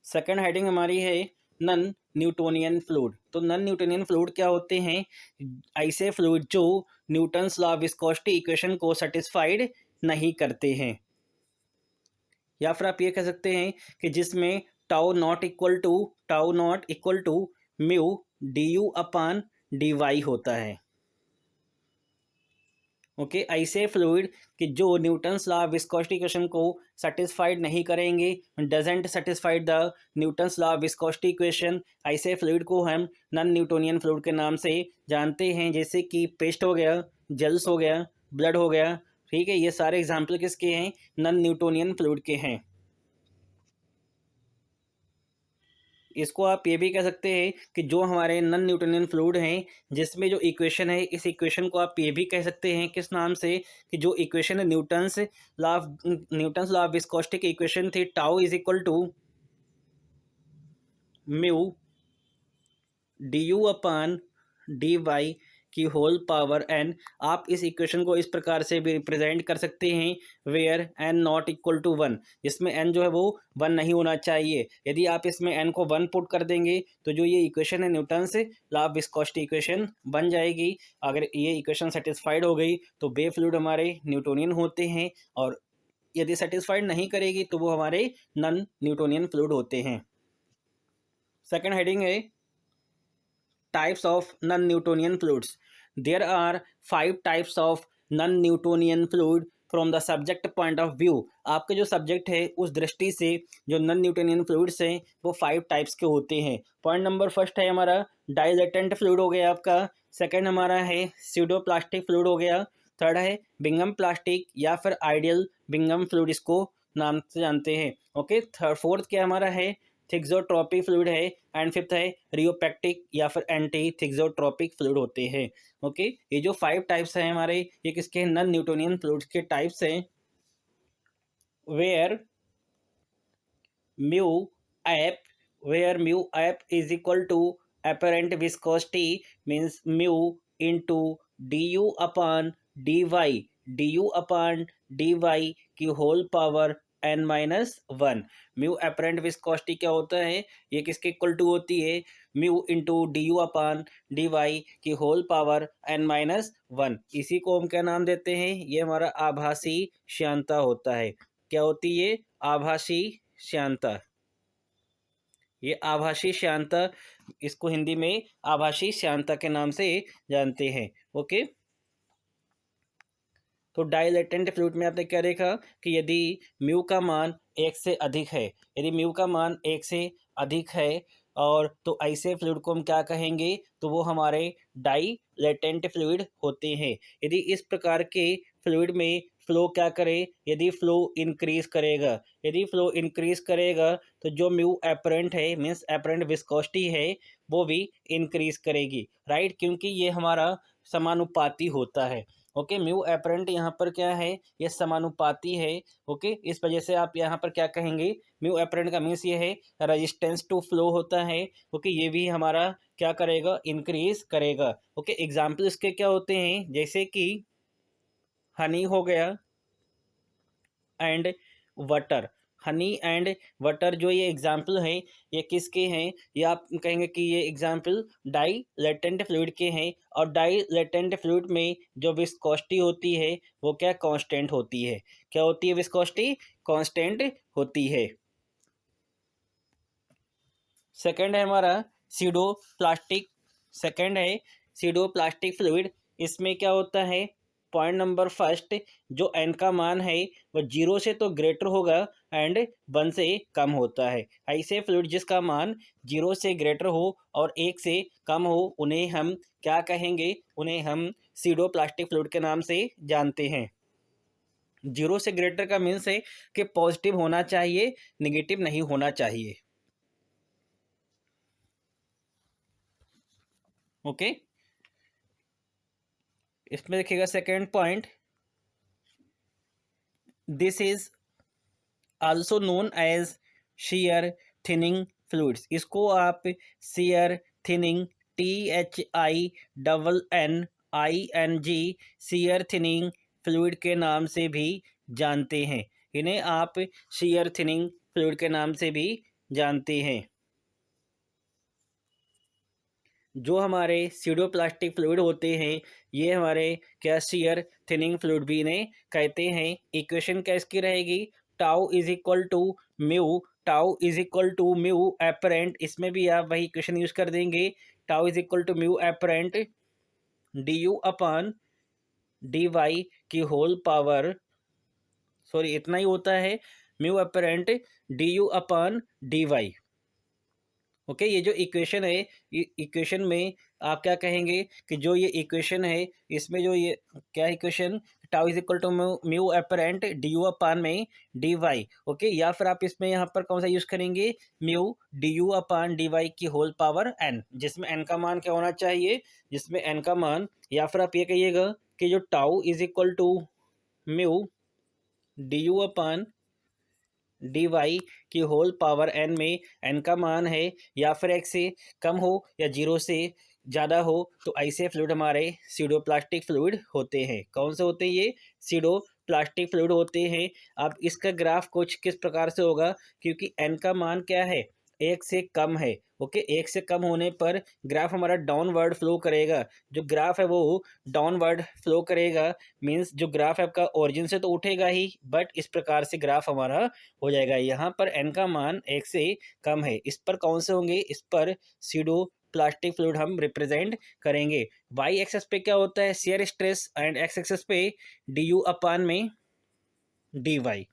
सेकंड हेडिंग हमारी है नन न्यूटोनियन फ्लूइड। तो नन न्यूटोनियन फ्लूइड क्या होते हैं, ऐसे फ्लूइड जो Newton's law of viscosity equation को सेटिस्फाइड नहीं करते हैं, या फिर आप ये कह सकते हैं कि जिसमें tau not equal to mu D you upon D Y होता है। ओके ऐसे फ्लूइड कि जो Newton's law of viscosity equation को सेटिस्फाइड नहीं करेंगे, doesn't satisfied the Newton's law of viscosity equation, ऐसे फ्लूइड को हम नॉन न्यूटोनियन फ्लूइड के नाम से जानते हैं। जैसे कि पेस्ट हो गया, जेल्स हो गया, ब्लड हो गया, ठीक है, ये सारे एग्जाम्पल किसके हैं, नॉन न्यूटोनियन फ्लूइड के हैं। इसको आप ये भी कह सकते हैं कि जो हमारे नॉन न्यूटोनियन फ्लूइड हैं, जिसमें जो इक्वेशन है, इस इक्वेशन को आप ये भी कह सकते हैं किस नाम से, कि जो इक्वेशन है न्यूटन्स लॉ ऑफ विस्कोसिटी की इक्वेशन थी, tau is equal to mu D you upon D Y की होल पावर एन। आप इस इक्वेशन को इस प्रकार से भी रिप्रेजेंट कर सकते हैं, where N not equal to one, जिसमें एन जो है वो वन नहीं होना चाहिए। यदि आप इसमें एन को वन पुट कर देंगे तो जो ये इक्वेशन है Newton's law of viscosity equation बन जाएगी। अगर ये इक्वेशन सेटिस्फाइड हो गई तो वे फ्लूइड हमारे न्यूटोनियन होते हैं, और यदि सेटिस्फाइड नहीं करेगी तो वो हमारे नॉन न्यूटोनियन फ्लूइड होते हैं। सेकेंड हेडिंग है types of non-Newtonian fluids. There are 5 types of non-Newtonian fluid from the subject point of view. आपके जो सब्जेक्ट है उस दृष्टि से जो नॉन न्यूटोनियन फ्लूइड्स हैं वो 5 टाइप्स के होते हैं। पॉइंट नंबर फर्स्ट है हमारा डाइलेटेंट फ्लूइड हो गया आपका, सेकंड हमारा है स्यूडो प्लास्टिक फ्लूइड हो गया, थर्ड है बिंगम प्लास्टिक या फिर आइडियल बिंगम फ्लूइड इसको नाम से जानते हैं। ओके, फोर्थ क्या हमारा है थिक्सोट्रोपिक फ्लूइड है, एंड फिफ्थ है रियोपेक्टिक या फिर एंटी थिक्सोट्रोपिक फ्लूइड होते हैं। ओके, ये जो 5 टाइप्स हैं हमारे, ये किसके नॉन न्यूटोनियन फ्लूइड्स के टाइप्स हैं। Where mu ap where mu ap is equal to apparent viscosity means mu into du upon dy की whole power n minus one. Mu apparent viscosity क्या होता है, ये किसके इक्वल टू होती है, mu into d you upon D Y की whole power n minus one. इसी को हम क्या नाम देते हैं, ये हमारा आभासी श्यानता होता है। क्या होती है, आभासी श्यानता। ये आभासी श्यानता, इसको हिंदी में आभासी श्यानता के नाम से जानते हैं। ओके, तो डाइलेटेंट फ्लूइड में आपने क्या देखा कि यदि म्यू का मान 1 से अधिक है, यदि म्यू का मान 1 से अधिक है और तो ऐसे फ्लूइड को हम क्या कहेंगे, तो वो हमारे डाइलेटेंट फ्लूइड होते हैं। यदि इस प्रकार के फ्लूइड में फ्लो क्या करे, यदि फ्लो इंक्रीज करेगा तो जो म्यू अपरेंट है मीन्स अपरेंट विस्कोसिटी है वो भी इंक्रीज करेगी, राइट, क्योंकि ये हमारा समानुपाती होता है। ओके, म्यू अपरेंट यहाँ पर क्या है, ये समानुपाती है। ओके, इस वजह से आप यहाँ पर क्या कहेंगे, म्यू अपरेंट का मीन्स ये है रेजिस्टेंस टू फ्लो होता है। ओके, ये भी हमारा क्या करेगा, इंक्रीज करेगा। ओके, एग्जाम्पल इसके क्या होते हैं, जैसे कि हनी हो गया and water. Honey and water जो ये एग्जाम्पल हैं ये किसके हैं, ये आप कहेंगे कि ये एग्जाम्पल डाइलेटेंट फ्लूइड के हैं। और डाइलेटेंट फ्लूइड में जो विस्कोसिटी होती है वो क्या कांस्टेंट होती है, क्या होती है, विस्कोसिटी कांस्टेंट होती है। सेकंड है हमारा सीडो प्लास्टिक, सेकंड है सीडो प्लास्टिक फ्लूइड। इसमें क्या होता है, पॉइंट नंबर फर्स्ट, जो एन का मान है वह 0 से तो ग्रेटर होगा एंड 1 से कम होता है। ऐसे फ्लूइड जिसका मान 0 से ग्रेटर हो और 1 से कम हो उन्हें हम क्या कहेंगे, उन्हें हम सीडो प्लास्टिक फ्लूइड के नाम से जानते हैं। 0 से ग्रेटर का मीन्स है कि पॉजिटिव होना चाहिए, निगेटिव नहीं होना चाहिए। ओके, इसमें देखिएगा second point, this is also known as shear thinning fluids. इसको आप shear thinning, THINNING shear thinning fluid के नाम से भी जानते हैं। इन्हें आप shear थिनिंग फ्लूइड के नाम से भी जानते हैं। जो हमारे सीडोप्लास्टिक फ्लूइड होते हैं ये हमारे क्या shear थिनिंग फ्लूइड भी इन्हें कहते हैं। इक्वेशन क्या इसकी रहेगी, tau is equal to mu, tau is equal to mu apparent, इसमें भी आप वही इक्वेशन यूज कर देंगे, tau is equal to mu apparent d u upon d Y की होल पावर, सॉरी इतना ही होता है, mu apparent d u upon d y. Okay, ये जो इक्वेशन है, इक्वेशन में आप क्या कहेंगे कि जो ये इक्वेशन है इसमें जो ये क्या equation, tau is equal to mu apparent d you upon में डी वाई। ओके, या फिर आप इसमें यहाँ पर कौन सा यूज करेंगे, mu D you upon D Y की होल पावर एन, जिसमें एन का मान क्या होना चाहिए, जिसमें एन का मान, या फिर आप ये कहिएगा कि जो tau is equal to mu D you upon D Y की होल पावर एन में एन का मान है या फिर एक से कम हो या 0 से ज़्यादा हो, तो ऐसे फ्लूइड हमारे सीडोप्लास्टिक फ्लूइड होते हैं। कौन से होते हैं ये, सीडो प्लास्टिक फ्लूइड होते हैं। अब इसका ग्राफ कुछ किस प्रकार से होगा, क्योंकि एन का मान क्या है, 1 से कम है। ओके, 1 से कम होने पर ग्राफ हमारा डाउनवर्ड फ्लो करेगा, जो ग्राफ है वो डाउनवर्ड फ्लो करेगा, मीन्स जो ग्राफ है आपका ओरिजिन से तो उठेगा ही, बट इस प्रकार से ग्राफ हमारा हो जाएगा। यहाँ पर एन का मान 1 से कम है, इस पर कौन से होंगे, इस पर सीडो प्लास्टिक फ्लूइड हम रिप्रेजेंट करेंगे। वाई एक्सेस पे क्या होता है, shear stress, and x axis पे डी यू अपान में डी वाई।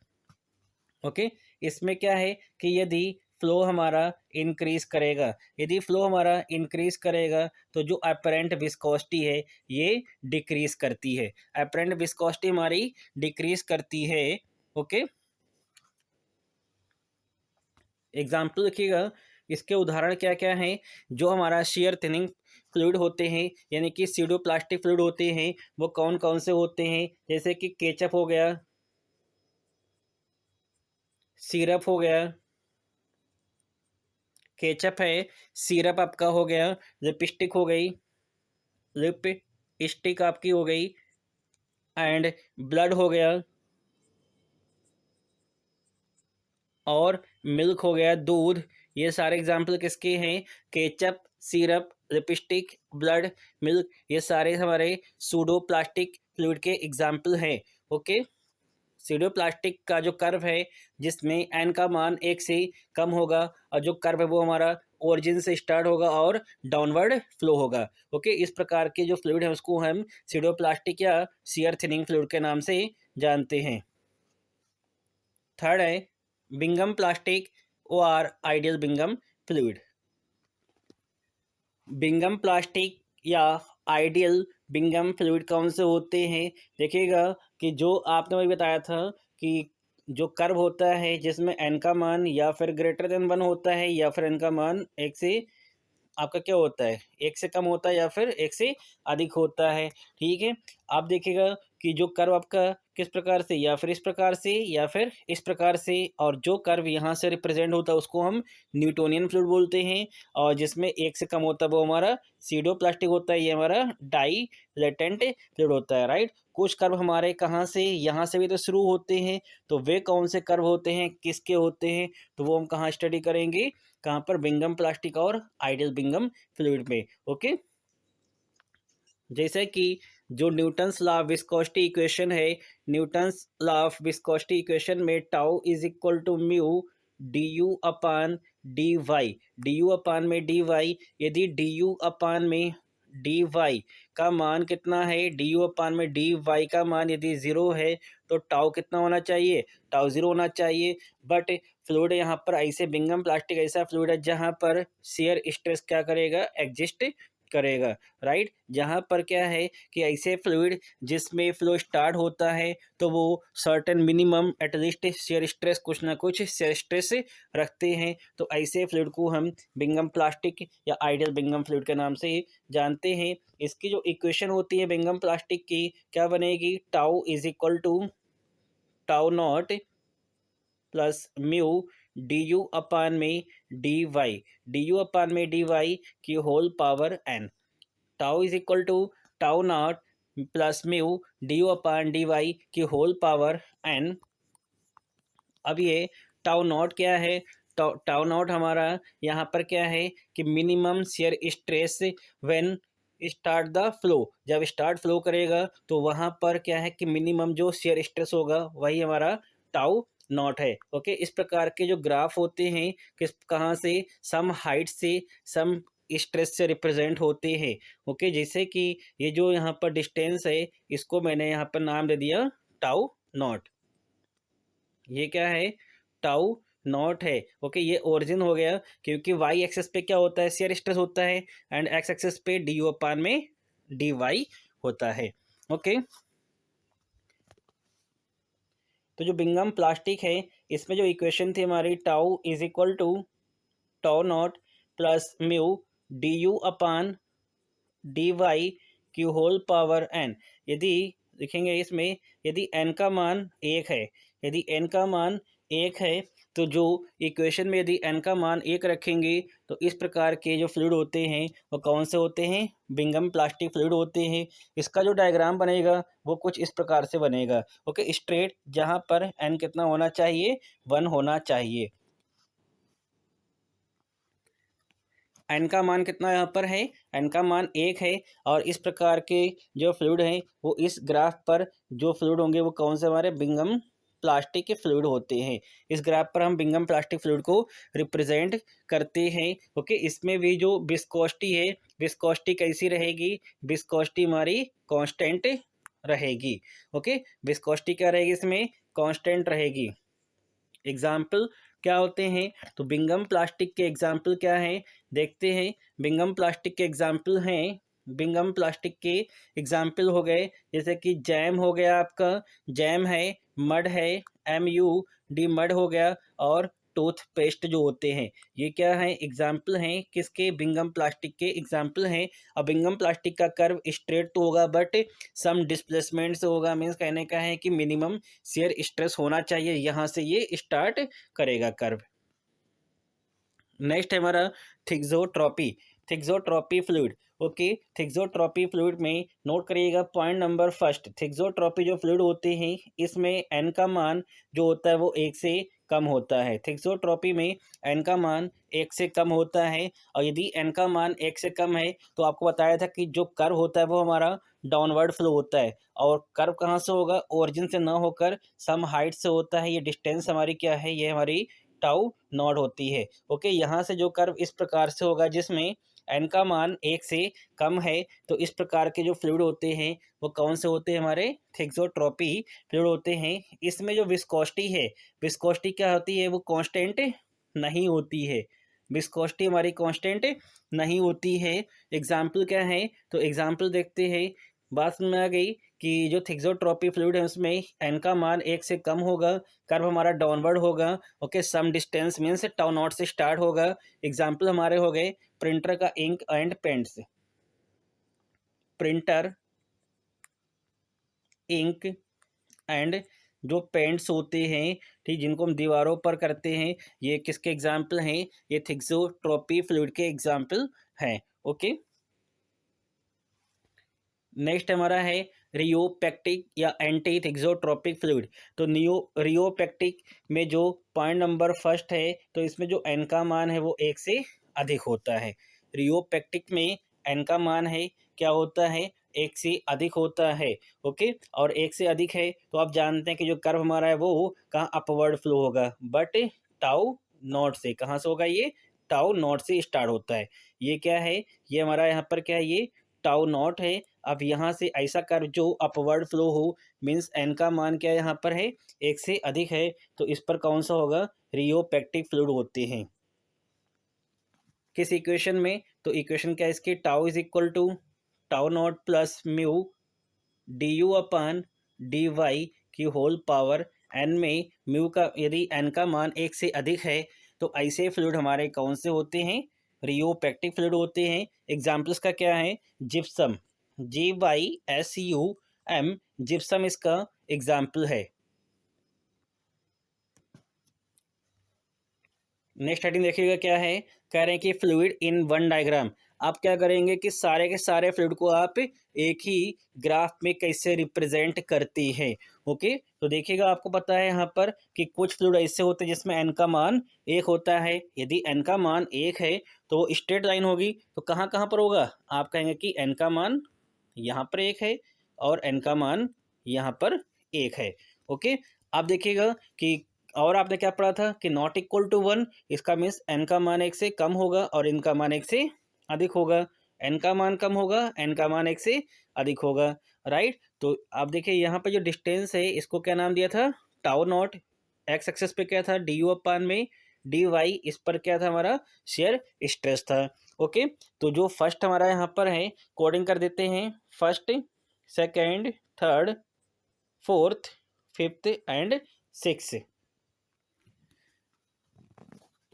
ओके, इसमें क्या है कि यदि फ्लो हमारा इंक्रीज करेगा, यदि फ्लो हमारा इंक्रीज करेगा तो जो अपरेंट विस्कोसिटी है ये डिक्रीज करती है, अपरेंट विस्कोसिटी हमारी डिक्रीज करती है। ओके, एग्जाम्पल देखिएगा, इसके उदाहरण क्या क्या हैं। जो हमारा शेयर थिनिंग फ्लूइड होते हैं यानी कि सीडोप्लास्टिक फ्लूइड होते हैं वो कौन कौन से होते हैं, जैसे कि केचप हो गया, सिरप हो गया, केचप है, सिरप आपका हो गया, लिपस्टिक हो गई, लिप स्टिक आपकी हो गई, एंड ब्लड हो गया, और मिल्क हो गया, दूध। ये सारे एग्जाम्पल किसके हैं, ketchup, syrup, lipstick, blood, milk, ये सारे हमारे सूडो प्लास्टिक फ्लूइड के एग्जाम्पल हैं। ओके, सीडो प्लास्टिक का जो कर्व है जिसमें एन का मान 1 से कम होगा और जो कर्व है वो हमारा ओरिजिन से स्टार्ट होगा और डाउनवर्ड फ्लो होगा। ओके, इस प्रकार के जो फ्लूइड है उसको हम सीडो प्लास्टिक या शियर थिनिंग फ्लूइड के नाम से जानते हैं। थर्ड है बिंगम प्लास्टिक और ideal Bingham fluid. Bingham plastic या आइडियल बिंगम फ्लूइड कौन से होते हैं, देखिएगा कि जो आपने वही बताया था कि जो कर्व होता है जिसमें एन का मान या फिर ग्रेटर देन 1 होता है या फिर एन का मान 1 से आपका क्या होता है, 1 से कम होता है या फिर 1 से अधिक होता है। ठीक है, आप देखिएगा कि जो कर्व आपका किस प्रकार से, या फिर इस प्रकार से या फिर इस प्रकार से, और जो कर्व यहाँ से रिप्रेजेंट होता है उसको हम न्यूटोनियन फ्लूइड बोलते हैं, और जिसमें 1 से कम होता है वो हमारा सीडो प्लास्टिक होता है, ये हमारा डाई लेटेंट फ्लूइड होता है। राइट, कुछ कर्व हमारे कहाँ से, यहाँ से भी तो शुरू होते हैं, तो वे कौन से कर्व होते हैं, किसके होते हैं, तो वो हम कहाँ स्टडी करेंगे, कहाँ पर, बिंगम प्लास्टिक और आइडियल बिंगम फ्लूइड में। ओके, जैसे कि जो Newton's law of viscosity equation है, Newton's law of viscosity equation में tau is equal to mu D you upon D y, d you upon में डी वाई, यदि d you upon में d Y का मान कितना है, डी यू अपान में डी वाई का मान यदि ज़ीरो है तो टाउ कितना होना चाहिए, टाउ ज़ीरो होना चाहिए। बट फ्लूइड यहाँ पर ऐसे बिंगम प्लास्टिक ऐसा फ्लूइड है जहाँ पर शेयर स्ट्रेस क्या करेगा, एग्जिस्ट करेगा, राइट। जहाँ पर क्या है कि ऐसे फ्लूइड जिसमें फ्लो स्टार्ट होता है तो वो certain minimum at least shear stress, कुछ ना कुछ शेयर स्ट्रेस रखते हैं, तो ऐसे फ्लूइड को हम बिंगम प्लास्टिक या आइडियल बिंगम फ्लूइड के नाम से जानते हैं। इसकी जो इक्वेशन होती है बिंगम प्लास्टिक की क्या बनेगी, tau is equal to tau not plus mu D you upon में डी यू अपान में डी वाई की whole power n. Tau is equal to tau not plus mu D you upon D Y की whole power n. अब ये tau not क्या है, tau not हमारा यहाँ पर क्या है कि minimum shear stress when start the flow, जब स्टार्ट फ्लो करेगा तो वहाँ पर क्या है कि मिनिमम जो शेयर स्ट्रेस होगा वही हमारा टाउ नॉट है। ओके, इस प्रकार के जो ग्राफ होते हैं किस कहाँ से, सम हाइट से सम स्ट्रेस से रिप्रेजेंट होते हैं। ओके, जैसे कि ये जो यहाँ पर डिस्टेंस है इसको मैंने यहाँ पर नाम दे दिया टाउ नॉट, ये क्या है, टाउ नॉट है। ओके, ये ओरिजिन हो गया क्योंकि वाई एक्सेस पे क्या होता है, शेयर स्ट्रेस होता है, एंड एक्स एक्सेस पे डी यू अपान में डी वाई होता है। ओके, तो जो बिंगम प्लास्टिक है इसमें जो इक्वेशन थी हमारी, tau is equal to tau not plus mu D you upon D Y की होल पावर एन। यदि देखेंगे इसमें यदि एन का मान एक है, यदि एन का मान एक है तो जो इक्वेशन में यदि एन का मान एक रखेंगे तो इस प्रकार के जो फ्लूइड होते हैं वो कौन से होते हैं, बिंगम प्लास्टिक फ्लूइड होते हैं। इसका जो डायग्राम बनेगा वो कुछ इस प्रकार से बनेगा। ओके, स्ट्रेट जहाँ पर एन कितना होना चाहिए, 1 होना चाहिए। एन का मान कितना यहाँ पर है, एन का मान एक है, और इस प्रकार के जो फ्लूइड हैं वो इस ग्राफ पर जो फ्लूइड होंगे वो कौन से हमारे बिंगम प्लास्टिक के फ्लूइड होते हैं। इस ग्राफ पर हम बिंगम प्लास्टिक फ्लूइड को रिप्रेजेंट करते हैं। ओके, इसमें भी जो विस्कोसिटी है, विस्कोसिटी कैसी रहेगी, विस्कोसिटी हमारी कांस्टेंट रहेगी। ओके, विस्कोसिटी क्या रहेगी, इसमें कांस्टेंट रहेगी। एग्जाम्पल क्या होते हैं, तो बिंगम प्लास्टिक के एग्जाम्पल क्या हैं, देखते हैं। बिंगम प्लास्टिक के एग्जाम्पल हैं, बिंगम प्लास्टिक के एग्जाम्पल हो गए जैसे कि जैम हो गया आपका, जैम है, मड है, MUD मड हो गया, और टूथपेस्ट जो होते हैं ये क्या है, एग्जाम्पल हैं किसके, बिंगम प्लास्टिक के एग्जाम्पल हैं। अब बिंगम प्लास्टिक का कर्व स्ट्रेट तो होगा बट सम डिस्प्लेसमेंट से होगा, मीन्स कहने का है कि मिनिमम शेयर स्ट्रेस होना चाहिए, यहाँ से ये स्टार्ट करेगा कर्व। नेक्स्ट है हमारा thixotropy, thixotropy fluid. Okay, thixotropy fluid में नोट करिएगा पॉइंट नंबर फर्स्ट, थिक्सोट्रॉपी जो फ्लूइड होते हैं इसमें एन का मान जो होता है वो एक से कम होता है। थिक्सोट्रॉपी में एन का मान एक से कम होता है, और यदि एन का मान एक से कम है तो आपको बताया था कि जो कर्व होता है वो हमारा डाउनवर्ड फ्लो होता है, और कर्व कहाँ से होगा, ओरिजिन से ना होकर सम हाइट से होता है। ये डिस्टेंस हमारी क्या है, ये हमारी टाउ नॉट होती है। ओके, यहाँ से जो कर्व इस प्रकार से होगा जिसमें एन का मान एक से कम है, तो इस प्रकार के जो फ्लूइड होते हैं वो कौन से होते हैं, हमारे थिक्सोट्रॉपी फ्लूइड होते हैं। इसमें जो विस्कोसिटी है, विस्कोसिटी क्या होती है, वो कांस्टेंट नहीं होती है, विस्कोसिटी हमारी कांस्टेंट नहीं होती है। एग्जाम्पल क्या है, तो एग्जाम्पल देखते हैं। बात में आ गई कि जो थिक्सोट्रॉपी फ्लूइड है उसमें एन का मान एक से कम होगा, कर्व हमारा डाउनवर्ड होगा। Okay, some distance means tau not से स्टार्ट होगा। एग्जाम्पल हमारे हो गए प्रिंटर का ink and paints, printer, ink and जो पेंट्स होते हैं, ठीक, जिनको हम दीवारों पर करते हैं, ये किसके एग्जाम्पल हैं, ये थिक्सोट्रॉपी फ्लूइड के एग्जाम्पल हैं। ओके, नेक्स्ट हमारा है रियोपेक्टिक या एंटी थिक्सोट्रॉपिक फ्लूइड। तो रियोपेक्टिक में जो पॉइंट नंबर फर्स्ट है, तो इसमें जो एन का मान है वो एक से अधिक होता है। रियोपेक्टिक में एन का मान है क्या होता है, एक से अधिक होता है। ओके, और एक से अधिक है तो आप जानते हैं कि जो कर्व हमारा है वो कहाँ अपवर्ड फ्लो होगा, बट टाउ नॉट से। कहाँ से होगा ये? टाउ नॉट से स्टार्ट होता है। ये क्या है? ये हमारा यहाँ पर क्या है? ये टाउ नॉट है। अब यहाँ से ऐसा कर्व जो अपवर्ड फ्लो हो, मीन्स एन का मान क्या यहाँ पर है? एक से अधिक है, तो इस पर कौन सा होगा? रियोपेक्टिक फ्लूइड होते हैं। किस इक्वेशन में? तो इक्वेशन क्या है इसकी? Tau is equal to tau not plus mu D you upon D Y की होल पावर एन में म्यू का, यदि एन का मान एक से अधिक है तो ऐसे फ्लूइड हमारे कौन से होते हैं? रियोपेक्टिक फ्लूइड होते हैं। एग्जाम्पल्स का क्या है? जिप्सम, GYSUM, जिप्सम इसका एग्जाम्पल है। नेक्स्ट हेडिंग देखिएगा क्या है? कह रहे हैं कि फ्लूइड इन वन डायग्राम। आप क्या करेंगे कि सारे के सारे फ्लूइड को आप एक ही ग्राफ में कैसे रिप्रेजेंट करते हैं। ओके, तो देखिएगा आपको पता है यहाँ पर कि कुछ फ्लूइड ऐसे होते हैं जिसमें एन का मान एक होता है। यदि एन का मान एक है तो स्ट्रेट लाइन होगी, तो कहाँ कहाँ पर होगा? आप कहेंगे कि एन का मान यहाँ पर एक है और एन का मान यहाँ पर एक है। ओके, आप देखिएगा कि और आपने क्या पढ़ा था कि नॉट इक्वल टू वन, इसका मीन्स एन का मान एक से कम होगा और इनका मान एक से अधिक होगा। एन का मान कम होगा, एन का मान एक से अधिक होगा, राइट। तो आप देखिए यहाँ पर जो डिस्टेंस है इसको क्या नाम दिया था? Tau not. एक्स एक्सेस पे क्या था? डी यू अपान में डी वाई, इस पर क्या था हमारा? शेयर स्ट्रेस था। ओके, तो जो फर्स्ट हमारा यहाँ पर है कोडिंग कर देते हैं। First, second, third, fourth, fifth and six.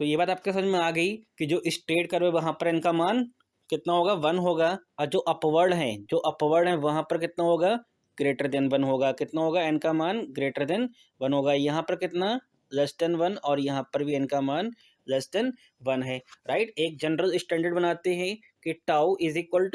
तो ये बात आपके समझ में आ गई कि जो स्ट्रेट कर्व है वहां पर इनका मान कितना होगा? वन होगा। और जो अपवर्ड है वहां पर कितना होगा? ग्रेटर देन वन होगा। कितना होगा? एन का मान ग्रेटर देन वन होगा। यहाँ पर कितना? लेस देन वन, और यहाँ पर भी एन का मान लेस देन वन है, राइट। एक जनरल स्टैंडर्ड बनाते हैं कि tau is equal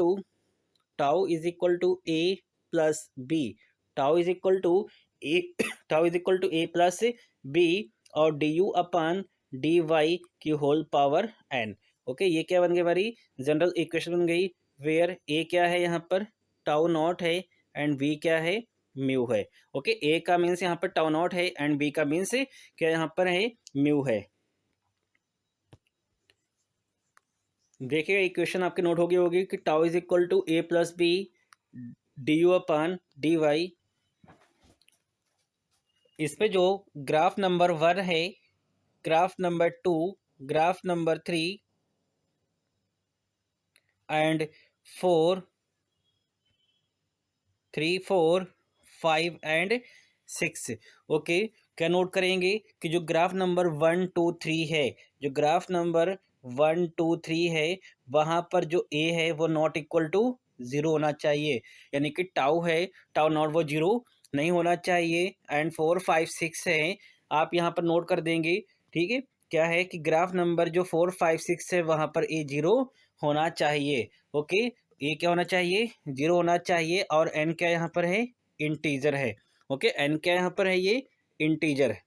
to a plus b. Tau is equal to a tau is equal to a plus b और d you upon D Y की whole power n. Okay, ये क्या बन गई हमारी जनरल इक्वेशन बन गई, वेयर ए क्या है यहाँ पर? टाउ नॉट है एंड बी क्या है? म्यू है। ओके, ए का मीन्स यहाँ पर टाउ नॉट है एंड बी का मीन्स क्या यहाँ पर है? म्यू है। देखिए इक्वेशन आपके नोट हो गई होगी कि tau is equal to a plus b d you upon D y. इस पे जो ग्राफ नंबर 1 है, graph number 2, graph number 3 and 4, 3, 4, 5 and 6। Okay, क्या नोट करेंगे कि जो ग्राफ नंबर 1, 2, 3 है, जो ग्राफ नंबर 1, 2, 3 है, वहाँ पर जो ए है वो नॉट इक्वल टू ज़ीरो होना चाहिए। यानी कि टाउ है, टाउ नॉट वो जीरो नहीं होना चाहिए। एंड 4, 5, 6 है, आप यहाँ पर नोट कर देंगे। ठीक है, क्या है कि ग्राफ नंबर जो 4, 5, 6 है वहाँ पर ए जीरो होना चाहिए। ओके, ए क्या होना चाहिए? जीरो होना चाहिए। और एन क्या यहाँ पर है? इंटीजर है। ओके, एन क्या यहाँ पर है? ये इंटीजर है।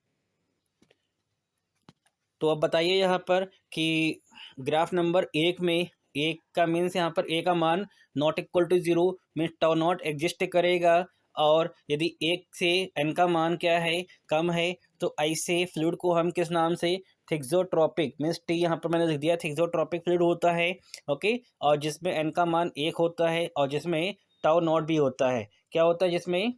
तो अब बताइए यहाँ पर कि ग्राफ नंबर 1 में एक का मीन्स यहाँ पर ए का मान not equal to zero, means tau not exist करेगा। और यदि एक से एन का मान क्या है? कम है, तो ऐसे फ्लूइड को हम किस नाम से? थिक्सोट्रोपिक, मीन्स टी यहाँ पर मैंने लिख दिया, थिक्सोट्रोपिक फ्लूइड होता है। ओके, और जिसमें एन का मान एक होता है और जिसमें टाउ नॉट भी होता है। क्या होता है जिसमें?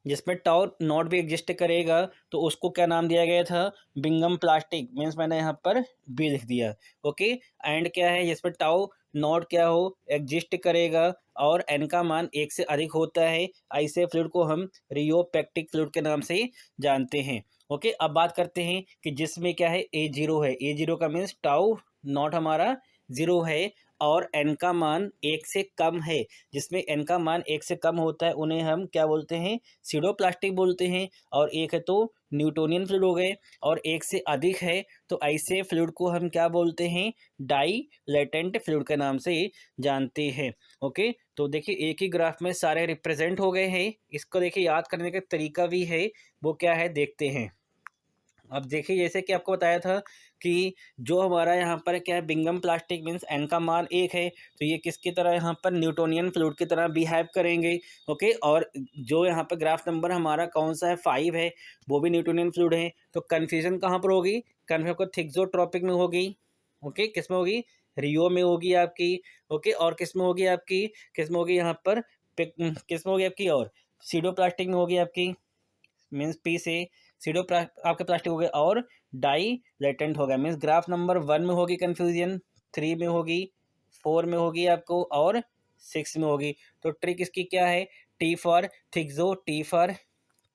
जिसमें टाउ नॉट भी एग्जिस्ट करेगा, तो उसको क्या नाम दिया गया था? बिंगम प्लास्टिक, मीन्स मैंने यहाँ पर बी लिख दिया। ओके, एंड क्या है? जिसमें टाउ नॉट क्या हो? एग्जिस्ट करेगा और एन का मान एक से अधिक होता है, ऐसे फ्लूइड को हम रियोपेक्टिक फ्लूइड के नाम से जानते हैं। ओके, अब बात करते हैं कि जिसमें क्या है? ए जीरो है। ए जीरो का मीन्स टाउ नॉट हमारा जीरो है और एन का मान एक से कम है। जिसमें एन का मान एक से कम होता है उन्हें हम क्या बोलते हैं? सीडोप्लास्टिक बोलते हैं। और एक है तो न्यूटोनियन फ्लूइड हो गए, और एक से अधिक है तो ऐसे फ्लूइड को हम क्या बोलते हैं? डाई लेटेंट फ्लूइड के नाम से जानते हैं। ओके, तो देखिए एक ही ग्राफ में सारे रिप्रेजेंट हो गए हैं। इसको देखिए याद करने का तरीका भी है, वो क्या है देखते हैं। अब देखिए जैसे कि आपको बताया था कि जो हमारा यहाँ पर क्या है, बिंगम प्लास्टिक मीन्स एन का मान 1 है, तो ये किसकी तरह यहाँ पर न्यूटोनियन फ्लूइड की तरह बिहेव करेंगे। ओके, और जो यहाँ पर ग्राफ नंबर हमारा कौन सा है 5 है, वो भी न्यूटोनियन फ्लूइड है। तो कन्फ्यूजन कहाँ पर होगी, कन्फ्यूजन को थिक्सोट्रोपिक में होगी। ओके, किस में होगी, रियो में होगी आपकी। ओके, और किस में होगी आपकी, किस में होगी यहाँ पर, किस में होगी आपकी, और सीडोप्लास्टिक में होगी आपकी, मीन्स पी से सीडो आपके प्लास्टिक हो गया, और डाई लेटेंट हो गया। मीन्स ग्राफ नंबर 1 में होगी कन्फ्यूजन, 3 में होगी, 4 में होगी आपको, और 6 में होगी। तो ट्रिक इसकी क्या है, t for thixo, t for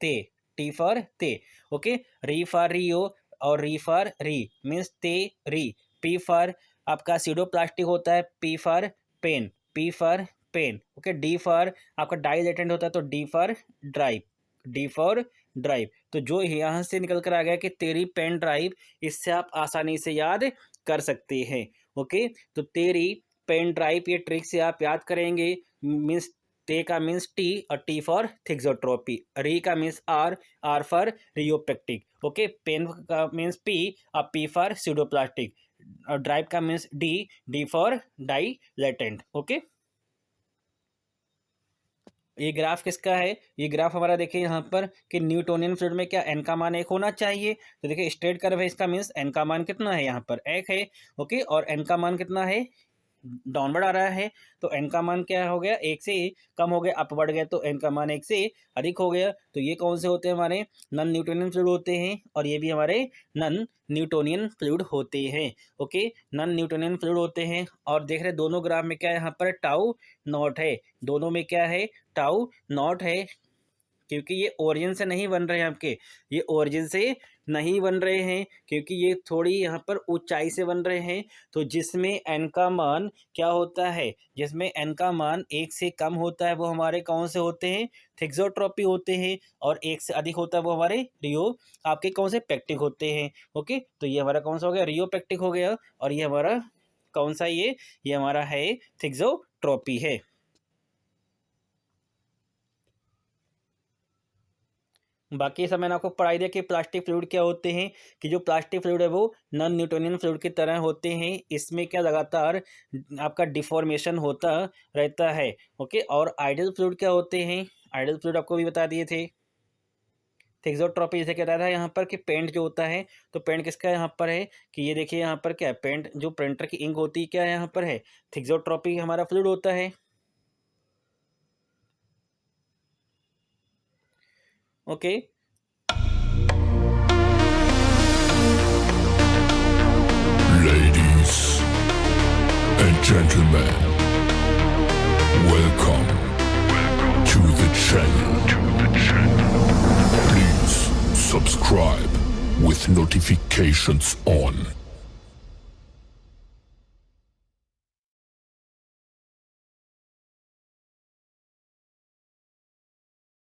ते, टी फॉर ते। ओके, री फॉर रियो और री फॉर री, मीन्स ते री। पी फॉर आपका सीडो प्लास्टिक होता है, p for pen, p for pen. Okay, d for आपका डाई लेटेंट होता है, तो d for drive, d for drive. तो जो यहाँ से निकल कर आ गया कि तेरी पेन ड्राइव, इससे आप आसानी से याद कर सकते हैं। ओके, तो तेरी पेन ड्राइव, ये ट्रिक से आप याद करेंगे। मीन्स ते का मीन्स टी और टी फॉर थिक्सोट्रोपी, री का means R, R for rheopectic. Okay, pen का मीन्स पी और पी फॉर सीडोप्लास्टिक, और ड्राइव का means D, D for dilatant. Okay, ये ग्राफ किसका है, ये ग्राफ हमारा देखिए यहाँ पर कि न्यूटोनियन फ्लूइड में क्या एन का मान 1 होना चाहिए। तो देखिए स्ट्रेट कर्व है, इसका मीन्स एन का मान कितना है, यहाँ पर 1 है। ओके, और एन का मान कितना है, डाउनवर्ड आ रहा है, तो एन का मान क्या हो गया, 1 से कम हो गया, अपवर्ड गया, तो एन का मान 1 से अधिक हो गया। तो ये कौन से होते हैं, हमारे नॉन न्यूटोनियन फ्लूइड होते हैं, और ये भी हमारे नॉन न्यूटोनियन फ्लूइड होते हैं। ओके, नॉन न्यूटोनियन फ्लूइड होते हैं। और देख रहे दोनों ग्राफ में क्या है, यहाँ पर टाउ नॉट है, दोनों में क्या है, टाउ नॉट है, क्योंकि ये ओरिजिन से नहीं बन रहे हैं आपके, ये ओरिजिन से नहीं बन रहे हैं, क्योंकि ये थोड़ी यहाँ पर ऊंचाई से बन रहे हैं। तो जिसमें एन का मान क्या होता है, जिसमें एन का मान 1 से कम होता है, वो हमारे कौन से होते हैं, थिक्सोट्रोपी होते हैं, और 1 से अधिक होता है वो हमारे रियो आपके कौन से पेक्टिक होते हैं। ओके, तो ये हमारा कौन सा हो गया, रियो पेक्टिक हो गया, और ये हमारा कौन सा, ये हमारा है थिक्सोट्रोपी है। बाकी सब मैंने आपको पढ़ाई दिया कि प्लास्टिक फ्लूइड क्या होते हैं, कि जो प्लास्टिक फ्लूइड है वो नॉन न्यूटोनियन फ्लूइड की तरह होते हैं। इसमें क्या लगातार आपका डिफॉर्मेशन होता रहता है। ओके, और आइडियल फ्लूइड क्या होते हैं, आइडियल फ्लूइड आपको भी बता दिए थे। थिक्सोट्रोपी जैसे कहता था यहाँ पर कि पेंट जो होता है, तो पेंट किसका यहाँ पर है, कि ये देखिए यहाँ पर क्या है, पेंट जो प्रिंटर की इंक होती है क्या यहाँ पर है, थिक्सोट्रोपी हमारा फ्लूइड होता है। Okay, Ladies and gentlemen, welcome to the channel. Please subscribe with notifications on.